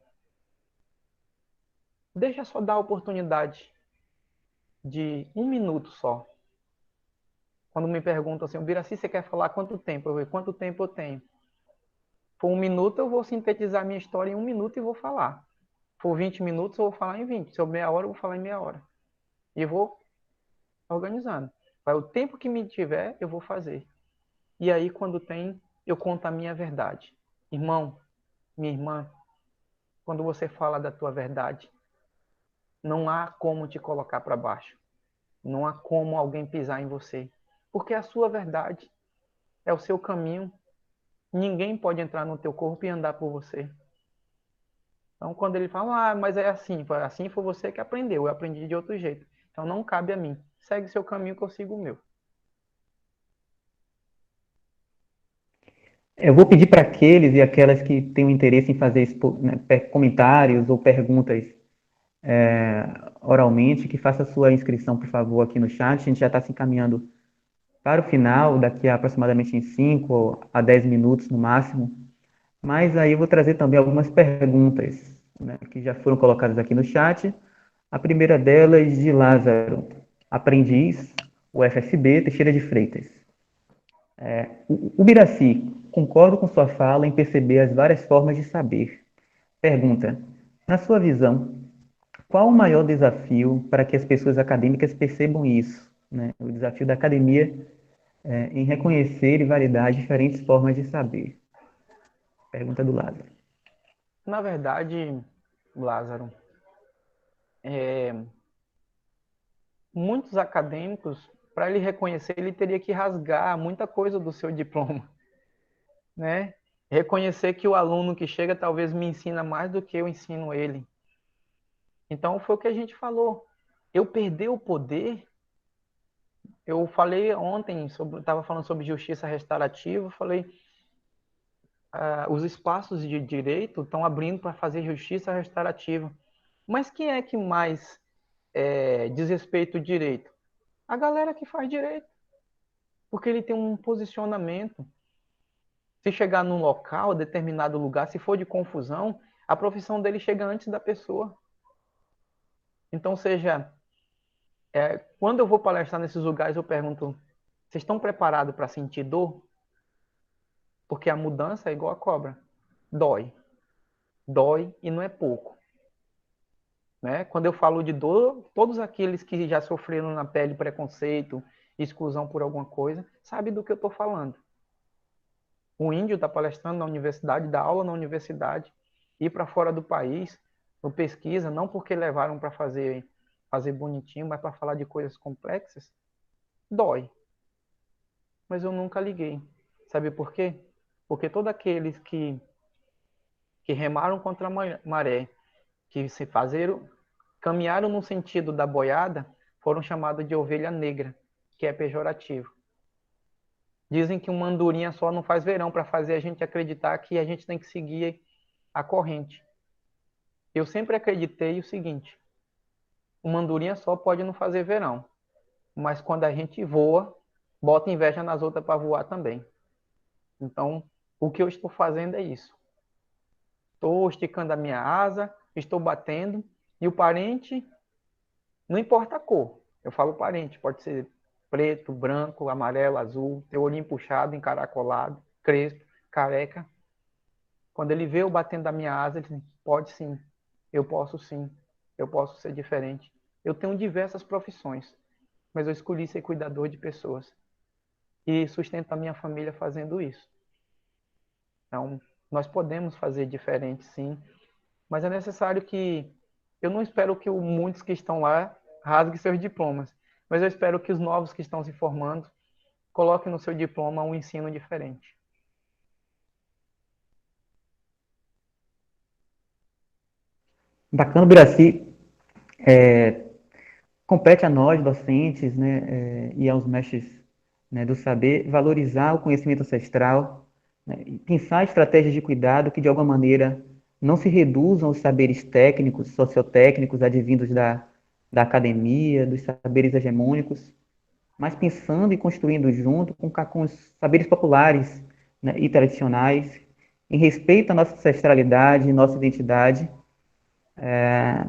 Speaker 1: Deixa só dar a oportunidade de 1 minuto só. Quando me perguntam assim, Biraci, você quer falar quanto tempo? Eu digo, quanto tempo eu tenho? For 1 minuto, eu vou sintetizar minha história em 1 minuto e vou falar. For 20 minutos, eu vou falar em 20. Se for meia hora, eu vou falar em meia hora. E vou organizando. Vai o tempo que me tiver, eu vou fazer. E aí, quando tem, eu conto a minha verdade. Irmão, minha irmã, quando você fala da tua verdade, não há como te colocar para baixo. Não há como alguém pisar em você. Porque a sua verdade é o seu caminho. Ninguém pode entrar no teu corpo e andar por você. Então, quando ele fala, mas é assim foi você que aprendeu, eu aprendi de outro jeito. Então, não cabe a mim. Segue seu caminho que eu sigo o meu.
Speaker 2: Eu vou pedir para aqueles e aquelas que têm um interesse em fazer comentários ou perguntas oralmente, que faça a sua inscrição, por favor, aqui no chat. A gente já está se encaminhando para o final, daqui a aproximadamente em 5 a 10 minutos no máximo. Mas aí eu vou trazer também algumas perguntas, né, que já foram colocadas aqui no chat. A primeira delas, de Lázaro, aprendiz, UFSB, Teixeira de Freitas. O Biraci, concordo com sua fala em perceber as várias formas de saber. Pergunta, na sua visão, qual o maior desafio para que as pessoas acadêmicas percebam isso? Né? O desafio da academia em reconhecer e validar diferentes formas de saber. Pergunta do Lázaro.
Speaker 1: Na verdade, Lázaro, muitos acadêmicos, para ele reconhecer, ele teria que rasgar muita coisa do seu diploma, né? Reconhecer que o aluno que chega talvez me ensina mais do que eu ensino ele. Então, foi o que a gente falou. Eu perder o poder. Eu falei ontem, estava falando sobre justiça restaurativa, falei, os espaços de direito estão abrindo para fazer justiça restaurativa. Mas quem é que mais desrespeita o direito? A galera que faz direito. Porque ele tem um posicionamento. Se chegar num local, determinado lugar, se for de confusão, a profissão dele chega antes da pessoa. Então, seja, quando eu vou palestrar nesses lugares, eu pergunto, vocês estão preparados para sentir dor? Porque a mudança é igual a cobra. Dói. Dói e não é pouco. né? Quando eu falo de dor, todos aqueles que já sofreram na pele preconceito, exclusão por alguma coisa, sabem do que eu estou falando. O índio está palestrando na universidade, dá aula na universidade, ir para fora do país, no pesquisa, não porque levaram para fazer bonitinho, mas para falar de coisas complexas, dói. Mas eu nunca liguei. Sabe por quê? Porque todos aqueles que remaram contra a maré, que se fazeram, caminharam no sentido da boiada, foram chamados de ovelha negra, que é pejorativo. Dizem que uma andorinha só não faz verão, para fazer a gente acreditar que a gente tem que seguir a corrente. Eu sempre acreditei o seguinte: uma andorinha só pode não fazer verão, mas quando a gente voa, bota inveja nas outras para voar também. Então, o que eu estou fazendo é isso. Estou esticando a minha asa, estou batendo, e o parente, não importa a cor, eu falo parente, pode ser preto, branco, amarelo, azul, ter o olhinho puxado, encaracolado, crespo, careca. Quando ele vê eu batendo a minha asa, ele diz, pode sim, eu posso ser diferente. Eu tenho diversas profissões, mas eu escolhi ser cuidador de pessoas e sustento a minha família fazendo isso. Então, nós podemos fazer diferente, sim, mas é necessário que, eu não espero que muitos que estão lá rasguem seus diplomas, mas eu espero que os novos que estão se formando coloquem no seu diploma um ensino diferente.
Speaker 2: Bacana, Biraci. Compete a nós, docentes, né, e aos mestres, né, do saber, valorizar o conhecimento ancestral, né, e pensar estratégias de cuidado que, de alguma maneira, não se reduzam aos saberes técnicos, sociotécnicos, advindos da academia, dos saberes hegemônicos, mas pensando e construindo junto com os saberes populares, né, e tradicionais, em respeito à nossa ancestralidade, nossa identidade,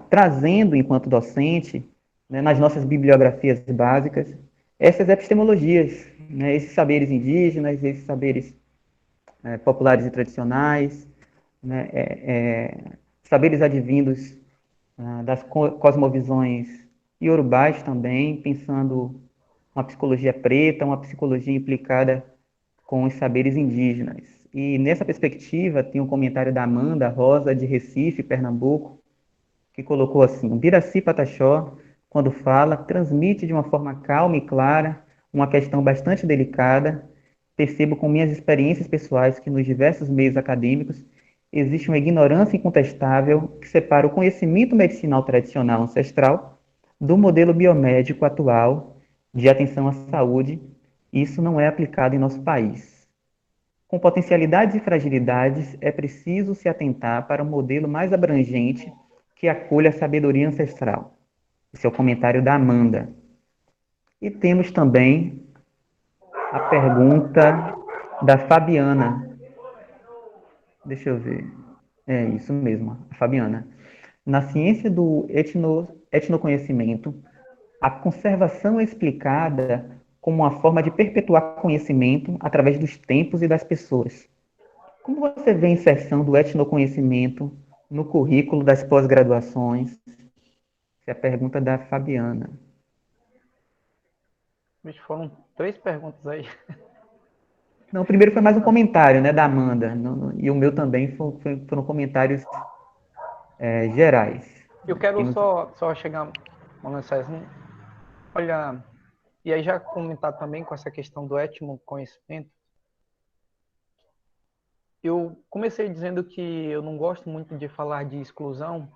Speaker 2: trazendo, enquanto docente, né, nas nossas bibliografias básicas, essas epistemologias, né, esses saberes indígenas, esses saberes populares e tradicionais, né, saberes advindos das cosmovisões iorubais também, pensando uma psicologia preta, uma psicologia implicada com os saberes indígenas. E nessa perspectiva, tem um comentário da Amanda Rosa, de Recife, Pernambuco, que colocou assim: o Biraci Pataxó, quando fala, transmite de uma forma calma e clara uma questão bastante delicada. Percebo com minhas experiências pessoais que nos diversos meios acadêmicos existe uma ignorância incontestável que separa o conhecimento medicinal tradicional ancestral do modelo biomédico atual de atenção à saúde. Isso não é aplicado em nosso país. Com potencialidades e fragilidades, é preciso se atentar para um modelo mais abrangente que acolha a sabedoria ancestral. Esse é o comentário da Amanda. E temos também a pergunta da Fabiana. Deixa eu ver. É isso mesmo, a Fabiana. Na ciência do etnoconhecimento, a conservação é explicada como uma forma de perpetuar conhecimento através dos tempos e das pessoas. Como você vê a inserção do etnoconhecimento no currículo das pós-graduações? Essa é a pergunta da Fabiana.
Speaker 1: Bicho, foram 3 perguntas aí.
Speaker 2: Não, o primeiro foi mais um comentário, né, da Amanda, e o meu também foram comentários gerais.
Speaker 1: Eu
Speaker 2: Né?
Speaker 1: quero só chegar uma mensagem. Olha, e aí já comentar também com essa questão do etnoconhecimento. Eu comecei dizendo que eu não gosto muito de falar de exclusão.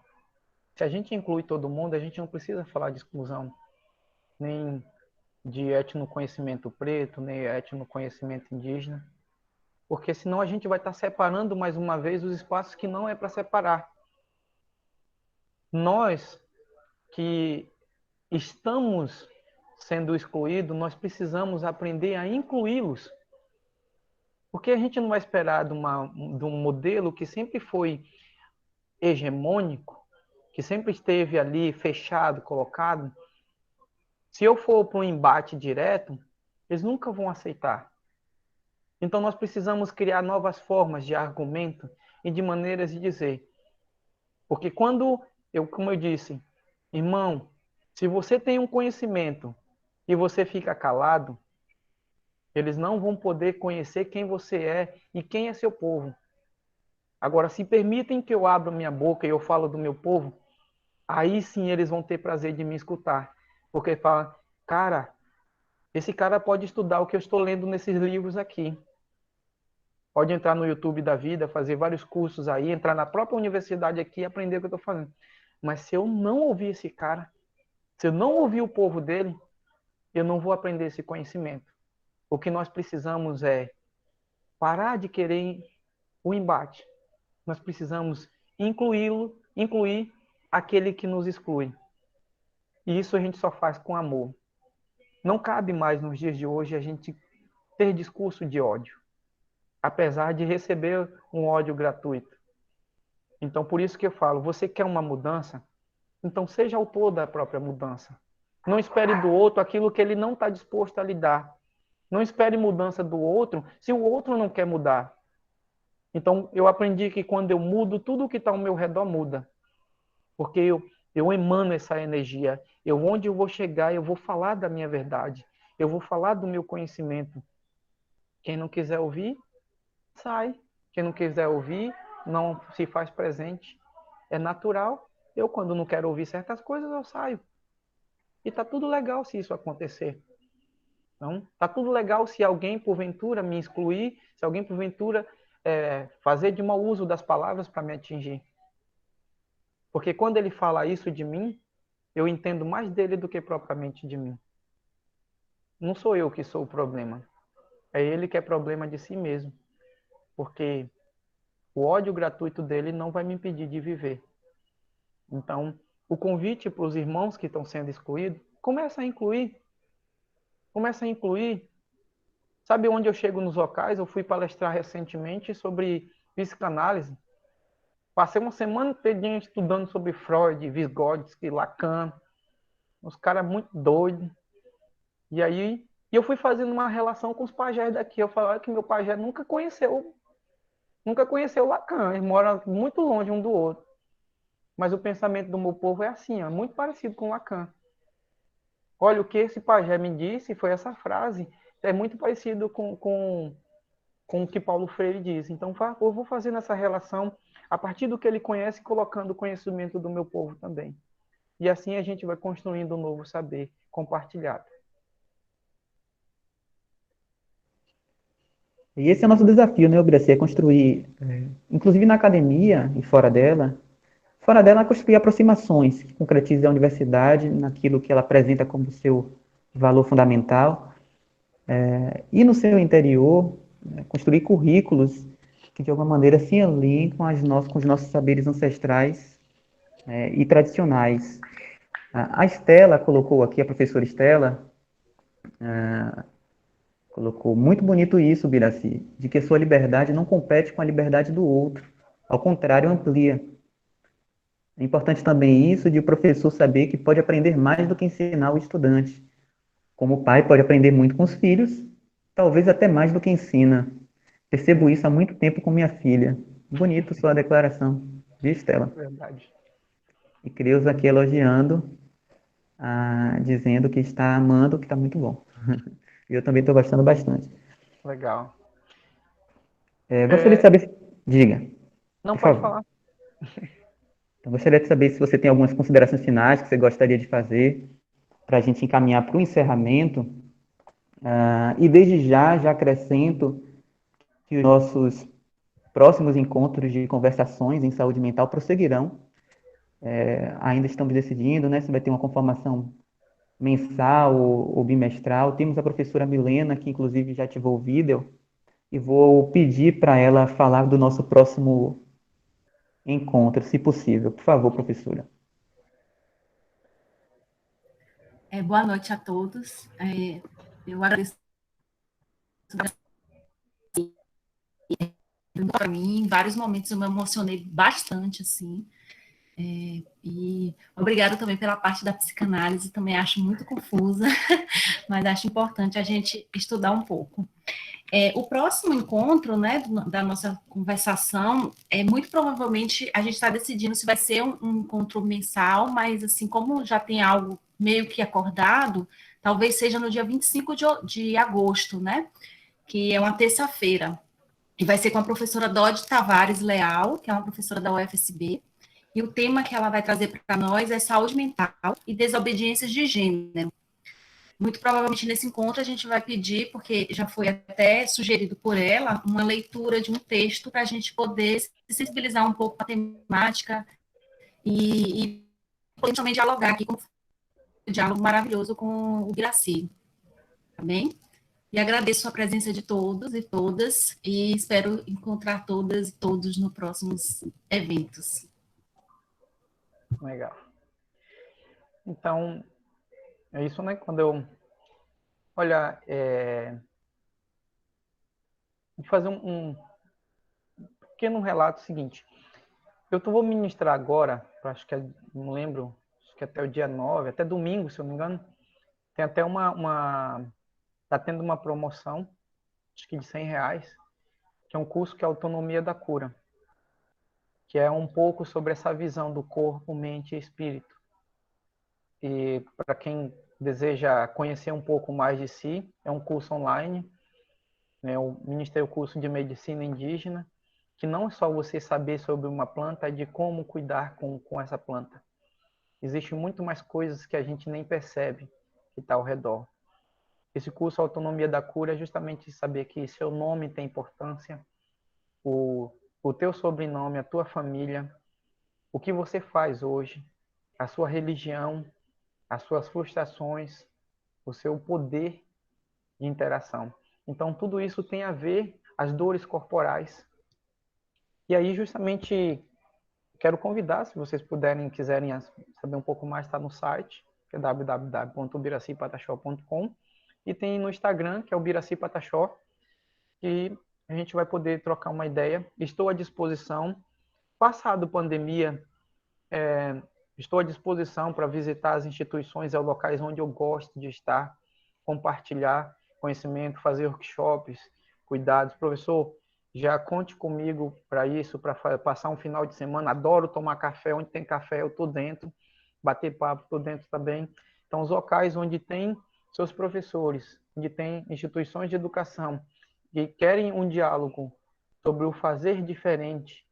Speaker 1: Se a gente inclui todo mundo, a gente não precisa falar de exclusão, nem de etnoconhecimento preto, nem etnoconhecimento indígena, porque senão a gente vai estar separando mais uma vez os espaços que não é para separar. Nós que estamos sendo excluídos, nós precisamos aprender a incluí-los. Porque a gente não vai esperar de um modelo que sempre foi hegemônico, que sempre esteve ali fechado, colocado. Se eu for para um embate direto, eles nunca vão aceitar. Então nós precisamos criar novas formas de argumento e de maneiras de dizer. Porque quando como eu disse, irmão, se você tem um conhecimento e você fica calado, eles não vão poder conhecer quem você é e quem é seu povo. Agora, se permitem que eu abra minha boca e eu falo do meu povo, aí sim eles vão ter prazer de me escutar. Porque fala, cara, esse cara pode estudar o que eu estou lendo nesses livros aqui. Pode entrar no YouTube da vida, fazer vários cursos aí, entrar na própria universidade aqui e aprender o que eu estou fazendo. Mas se eu não ouvir esse cara, se eu não ouvir o povo dele, eu não vou aprender esse conhecimento. O que nós precisamos é parar de querer o embate. Nós precisamos incluir aquele que nos exclui. E isso a gente só faz com amor. Não cabe mais nos dias de hoje a gente ter discurso de ódio, apesar de receber um ódio gratuito. Então, por isso que eu falo, você quer uma mudança? Então, seja autor da própria mudança. Não espere do outro aquilo que ele não está disposto a lhe dar. Não espere mudança do outro se o outro não quer mudar. Então, eu aprendi que quando eu mudo, tudo que está ao meu redor muda. Porque eu emano essa energia. Onde eu vou chegar, eu vou falar da minha verdade. Eu vou falar do meu conhecimento. Quem não quiser ouvir, sai. Quem não quiser ouvir, não se faz presente. É natural. Eu, quando não quero ouvir certas coisas, eu saio. E tá tudo legal se isso acontecer. Então, tá tudo legal se alguém, porventura, me excluir, se alguém, porventura, fazer de mau uso das palavras para me atingir. Porque quando ele fala isso de mim, eu entendo mais dele do que propriamente de mim. Não sou eu que sou o problema. É ele que é problema de si mesmo. Porque o ódio gratuito dele não vai me impedir de viver. Então, o convite para os irmãos que estão sendo excluídos, começa a incluir. Começa a incluir. Sabe onde eu chego nos locais? Eu fui palestrar recentemente sobre psicanálise. Passei uma semana inteira estudando sobre Freud, Vygotsky, Lacan. Uns caras muito doidos. E aí eu fui fazendo uma relação com os pajés daqui. Eu falava que meu pajé nunca conheceu Lacan. Eles moram muito longe um do outro. Mas o pensamento do meu povo é assim, é muito parecido com Lacan. Olha, o que esse pajé me disse foi essa frase. É muito parecido com o que Paulo Freire diz. Então, eu vou fazendo essa relação a partir do que ele conhece, colocando o conhecimento do meu povo também. E assim a gente vai construindo um novo saber compartilhado.
Speaker 2: E esse é o nosso desafio, né, Obraci? É construir, inclusive na academia e fora dela, construir aproximações que concretizem a universidade naquilo que ela apresenta como seu valor fundamental, e no seu interior, construir currículos que de alguma maneira se alinhem com os nossos saberes ancestrais e tradicionais. A Estela colocou aqui, a professora Estela, colocou muito bonito isso, Biraci, de que a sua liberdade não compete com a liberdade do outro, ao contrário, amplia. É importante também isso de o professor saber que pode aprender mais do que ensinar o estudante. Como o pai pode aprender muito com os filhos, talvez até mais do que ensina. Percebo isso há muito tempo com minha filha. Bonito sua declaração, viu, Estela?
Speaker 1: Verdade.
Speaker 2: E Creus aqui elogiando, dizendo que está amando, que está muito bom. E eu também estou gostando bastante.
Speaker 1: Legal.
Speaker 2: Gostaria de saber... Diga,
Speaker 1: Não
Speaker 2: por
Speaker 1: pode
Speaker 2: favor.
Speaker 1: falar.
Speaker 2: Então, gostaria de saber se você tem algumas considerações finais que você gostaria de fazer para a gente encaminhar para o encerramento. E desde já acrescento que os nossos próximos encontros de conversações em saúde mental prosseguirão. Ainda estamos decidindo, né, se vai ter uma conformação mensal ou bimestral. Temos a professora Milena, que inclusive já ativou o vídeo, e vou pedir para ela falar do nosso próximo encontro, se possível. Por favor, professora.
Speaker 4: Boa noite a todos. Eu agradeço para mim. Em vários momentos eu me emocionei bastante, assim. E obrigada também pela parte da psicanálise, também acho muito confusa, mas acho importante a gente estudar um pouco. O próximo encontro, né, da nossa conversação, muito provavelmente a gente está decidindo se vai ser um encontro mensal, mas assim, como já tem algo meio que acordado, talvez seja no dia 25 de agosto, né, que é uma terça-feira, e vai ser com a professora Dodi Tavares Leal, que é uma professora da UFSB, e o tema que ela vai trazer para nós é saúde mental e desobediências de gênero. Muito provavelmente nesse encontro a gente vai pedir, porque já foi até sugerido por ela, uma leitura de um texto para a gente poder se sensibilizar um pouco com a temática e poder também dialogar aqui com um diálogo maravilhoso com o Guiraci, tá bem? E agradeço a presença de todos e todas e espero encontrar todas e todos nos próximos eventos.
Speaker 1: Legal. Então, é isso, né? Quando eu... Olha, vou fazer um pequeno relato seguinte. Eu vou ministrar agora, acho que não lembro, acho que até o dia 9, até domingo, se eu não me engano. Tem até tá tendo uma promoção, acho que de R$ 100, que é um curso que é Autonomia da Cura, que é um pouco sobre essa visão do corpo, mente e espírito. E para quem deseja conhecer um pouco mais de si, é um curso online, né? Eu ministrei o curso de Medicina Indígena, que não é só você saber sobre uma planta, é de como cuidar com essa planta. Existem muito mais coisas que a gente nem percebe que está ao redor. Esse curso Autonomia da Cura é justamente saber que seu nome tem importância, o teu sobrenome, a tua família, o que você faz hoje, a sua religião, as suas frustrações, o seu poder de interação. Então, tudo isso tem a ver, as dores corporais. E aí, justamente, quero convidar, se vocês puderem, quiserem saber um pouco mais, está no site, que é www.biracipataxó.com, e tem no Instagram, que é o Biraci Pataxó, e a gente vai poder trocar uma ideia. Estou à disposição. Passado pandemia, estou à disposição para visitar as instituições e os locais onde eu gosto de estar, compartilhar conhecimento, fazer workshops, cuidados. Professor, já conte comigo para isso, para passar um final de semana. Adoro tomar café. Onde tem café, eu estou dentro. Bater papo, estou dentro também. Então, os locais onde tem seus professores, onde tem instituições de educação que querem um diálogo sobre o fazer diferente,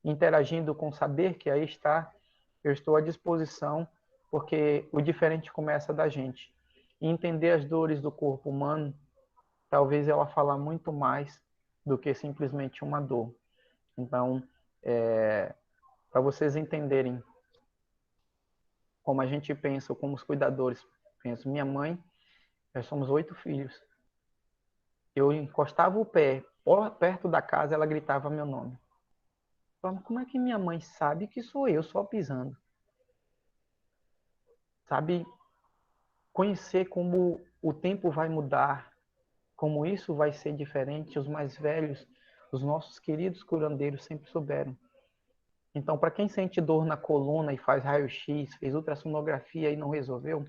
Speaker 1: interagindo com o saber que aí está, eu estou à disposição, porque o diferente começa da gente. E entender as dores do corpo humano, talvez ela falar muito mais do que simplesmente uma dor. Então, para vocês entenderem como a gente pensa, como os cuidadores pensam. Minha mãe, nós somos 8 filhos. Eu encostava o pé perto da casa, ela gritava meu nome. Falava, como é que minha mãe sabe que sou eu só pisando? Sabe, conhecer como o tempo vai mudar, como isso vai ser diferente. Os mais velhos, os nossos queridos curandeiros sempre souberam. Então, para quem sente dor na coluna e faz raio-x, fez ultrassonografia e não resolveu,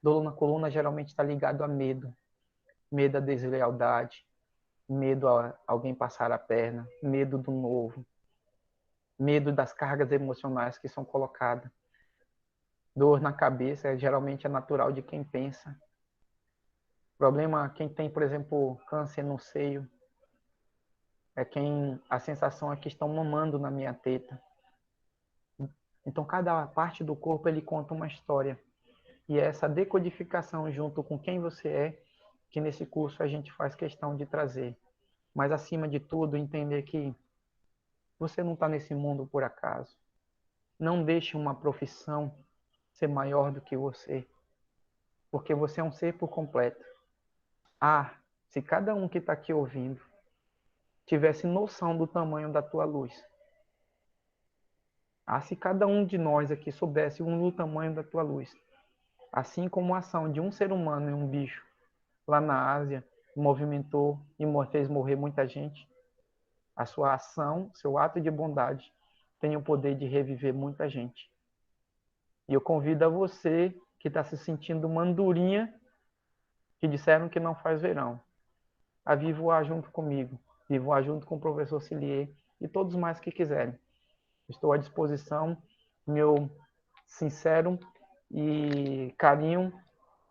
Speaker 1: dor na coluna geralmente está ligado a medo. Medo à deslealdade, medo a alguém passar a perna, medo do novo, medo das cargas emocionais que são colocadas. Dor na cabeça geralmente é natural de quem pensa. Problema, quem tem, por exemplo, câncer no seio, é quem a sensação é que estão mamando na minha teta. Então, cada parte do corpo ele conta uma história. E é essa decodificação junto com quem você é, que nesse curso a gente faz questão de trazer. Mas, acima de tudo, entender que você não está nesse mundo por acaso. Não deixe uma profissão ser maior do que você, porque você é um ser por completo. Ah, se cada um que está aqui ouvindo tivesse noção do tamanho da tua luz. Ah, se cada um de nós aqui soubesse o tamanho da tua luz. Assim como a ação de um ser humano e um bicho lá na Ásia movimentou e fez morrer muita gente, a sua ação, seu ato de bondade tem o poder de reviver muita gente. E eu convido a você que está se sentindo uma andorinha, que disseram que não faz verão, a vir voar junto comigo, vir voar junto com o professor Cilier e todos mais que quiserem. Estou à disposição, meu sincero e carinho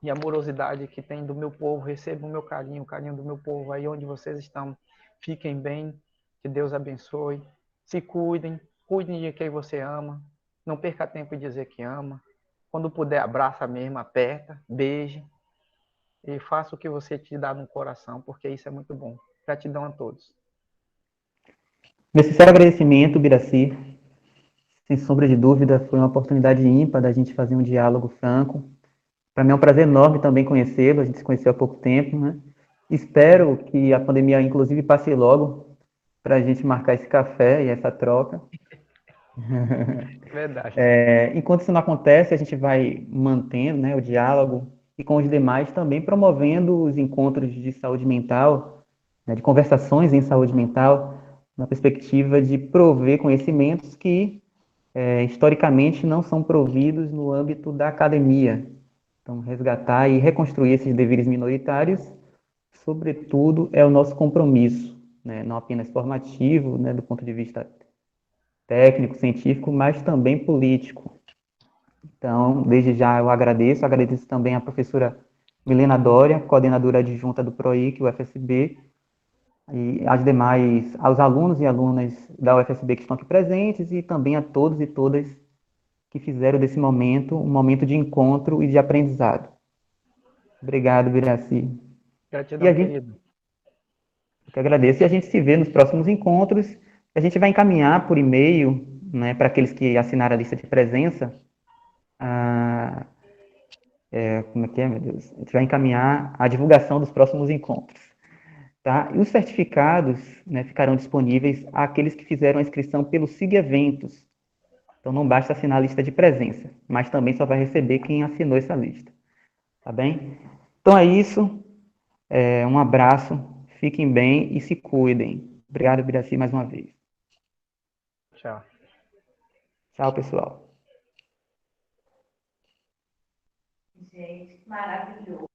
Speaker 1: e amorosidade que tem do meu povo. Recebam o meu carinho, o carinho do meu povo aí onde vocês estão. Fiquem bem, que Deus abençoe. Se cuidem, cuidem de quem você ama. Não perca tempo em dizer que ama. Quando puder, abraça mesmo, aperta, beije. E faça o que você te dá no coração, porque isso é muito bom. Gratidão a todos.
Speaker 2: Meu sincero agradecimento, Biraci. Sem sombra de dúvida, foi uma oportunidade ímpar da gente fazer um diálogo franco. Para mim é um prazer enorme também conhecê-lo, a gente se conheceu há pouco tempo, né? Espero que a pandemia, inclusive, passe logo para a gente marcar esse café e essa troca.
Speaker 1: Verdade.
Speaker 2: Enquanto isso não acontece, a gente vai mantendo, né, o diálogo e com os demais também promovendo os encontros de saúde mental, né, de conversações em saúde mental, na perspectiva de prover conhecimentos que historicamente não são providos no âmbito da academia. Então, resgatar e reconstruir esses deveres minoritários, sobretudo, é o nosso compromisso, né, não apenas formativo, né, do ponto de vista técnico, científico, mas também político. Então, desde já eu agradeço também à professora Milena Dória, coordenadora adjunta do PROIC, UFSB, e aos alunos e alunas da UFSB que estão aqui presentes, e também a todos e todas que fizeram desse momento um momento de encontro e de aprendizado. Obrigado, Biraci. E
Speaker 1: Gratidão,
Speaker 2: a gente,
Speaker 1: querido.
Speaker 2: eu que agradeço, e a gente se vê nos próximos encontros. A gente vai encaminhar por e-mail, né, para aqueles que assinaram a lista de presença, como é que é, meu Deus? A gente vai encaminhar a divulgação dos próximos encontros, tá? E os certificados, né, ficarão disponíveis àqueles que fizeram a inscrição pelo SIG Eventos. Então não basta assinar a lista de presença, mas também só vai receber quem assinou essa lista, tá bem? Então é isso, um abraço, fiquem bem e se cuidem. Obrigado, Biraci, mais uma vez.
Speaker 1: Tchau.
Speaker 2: Tchau, pessoal.
Speaker 4: Gente, maravilhoso.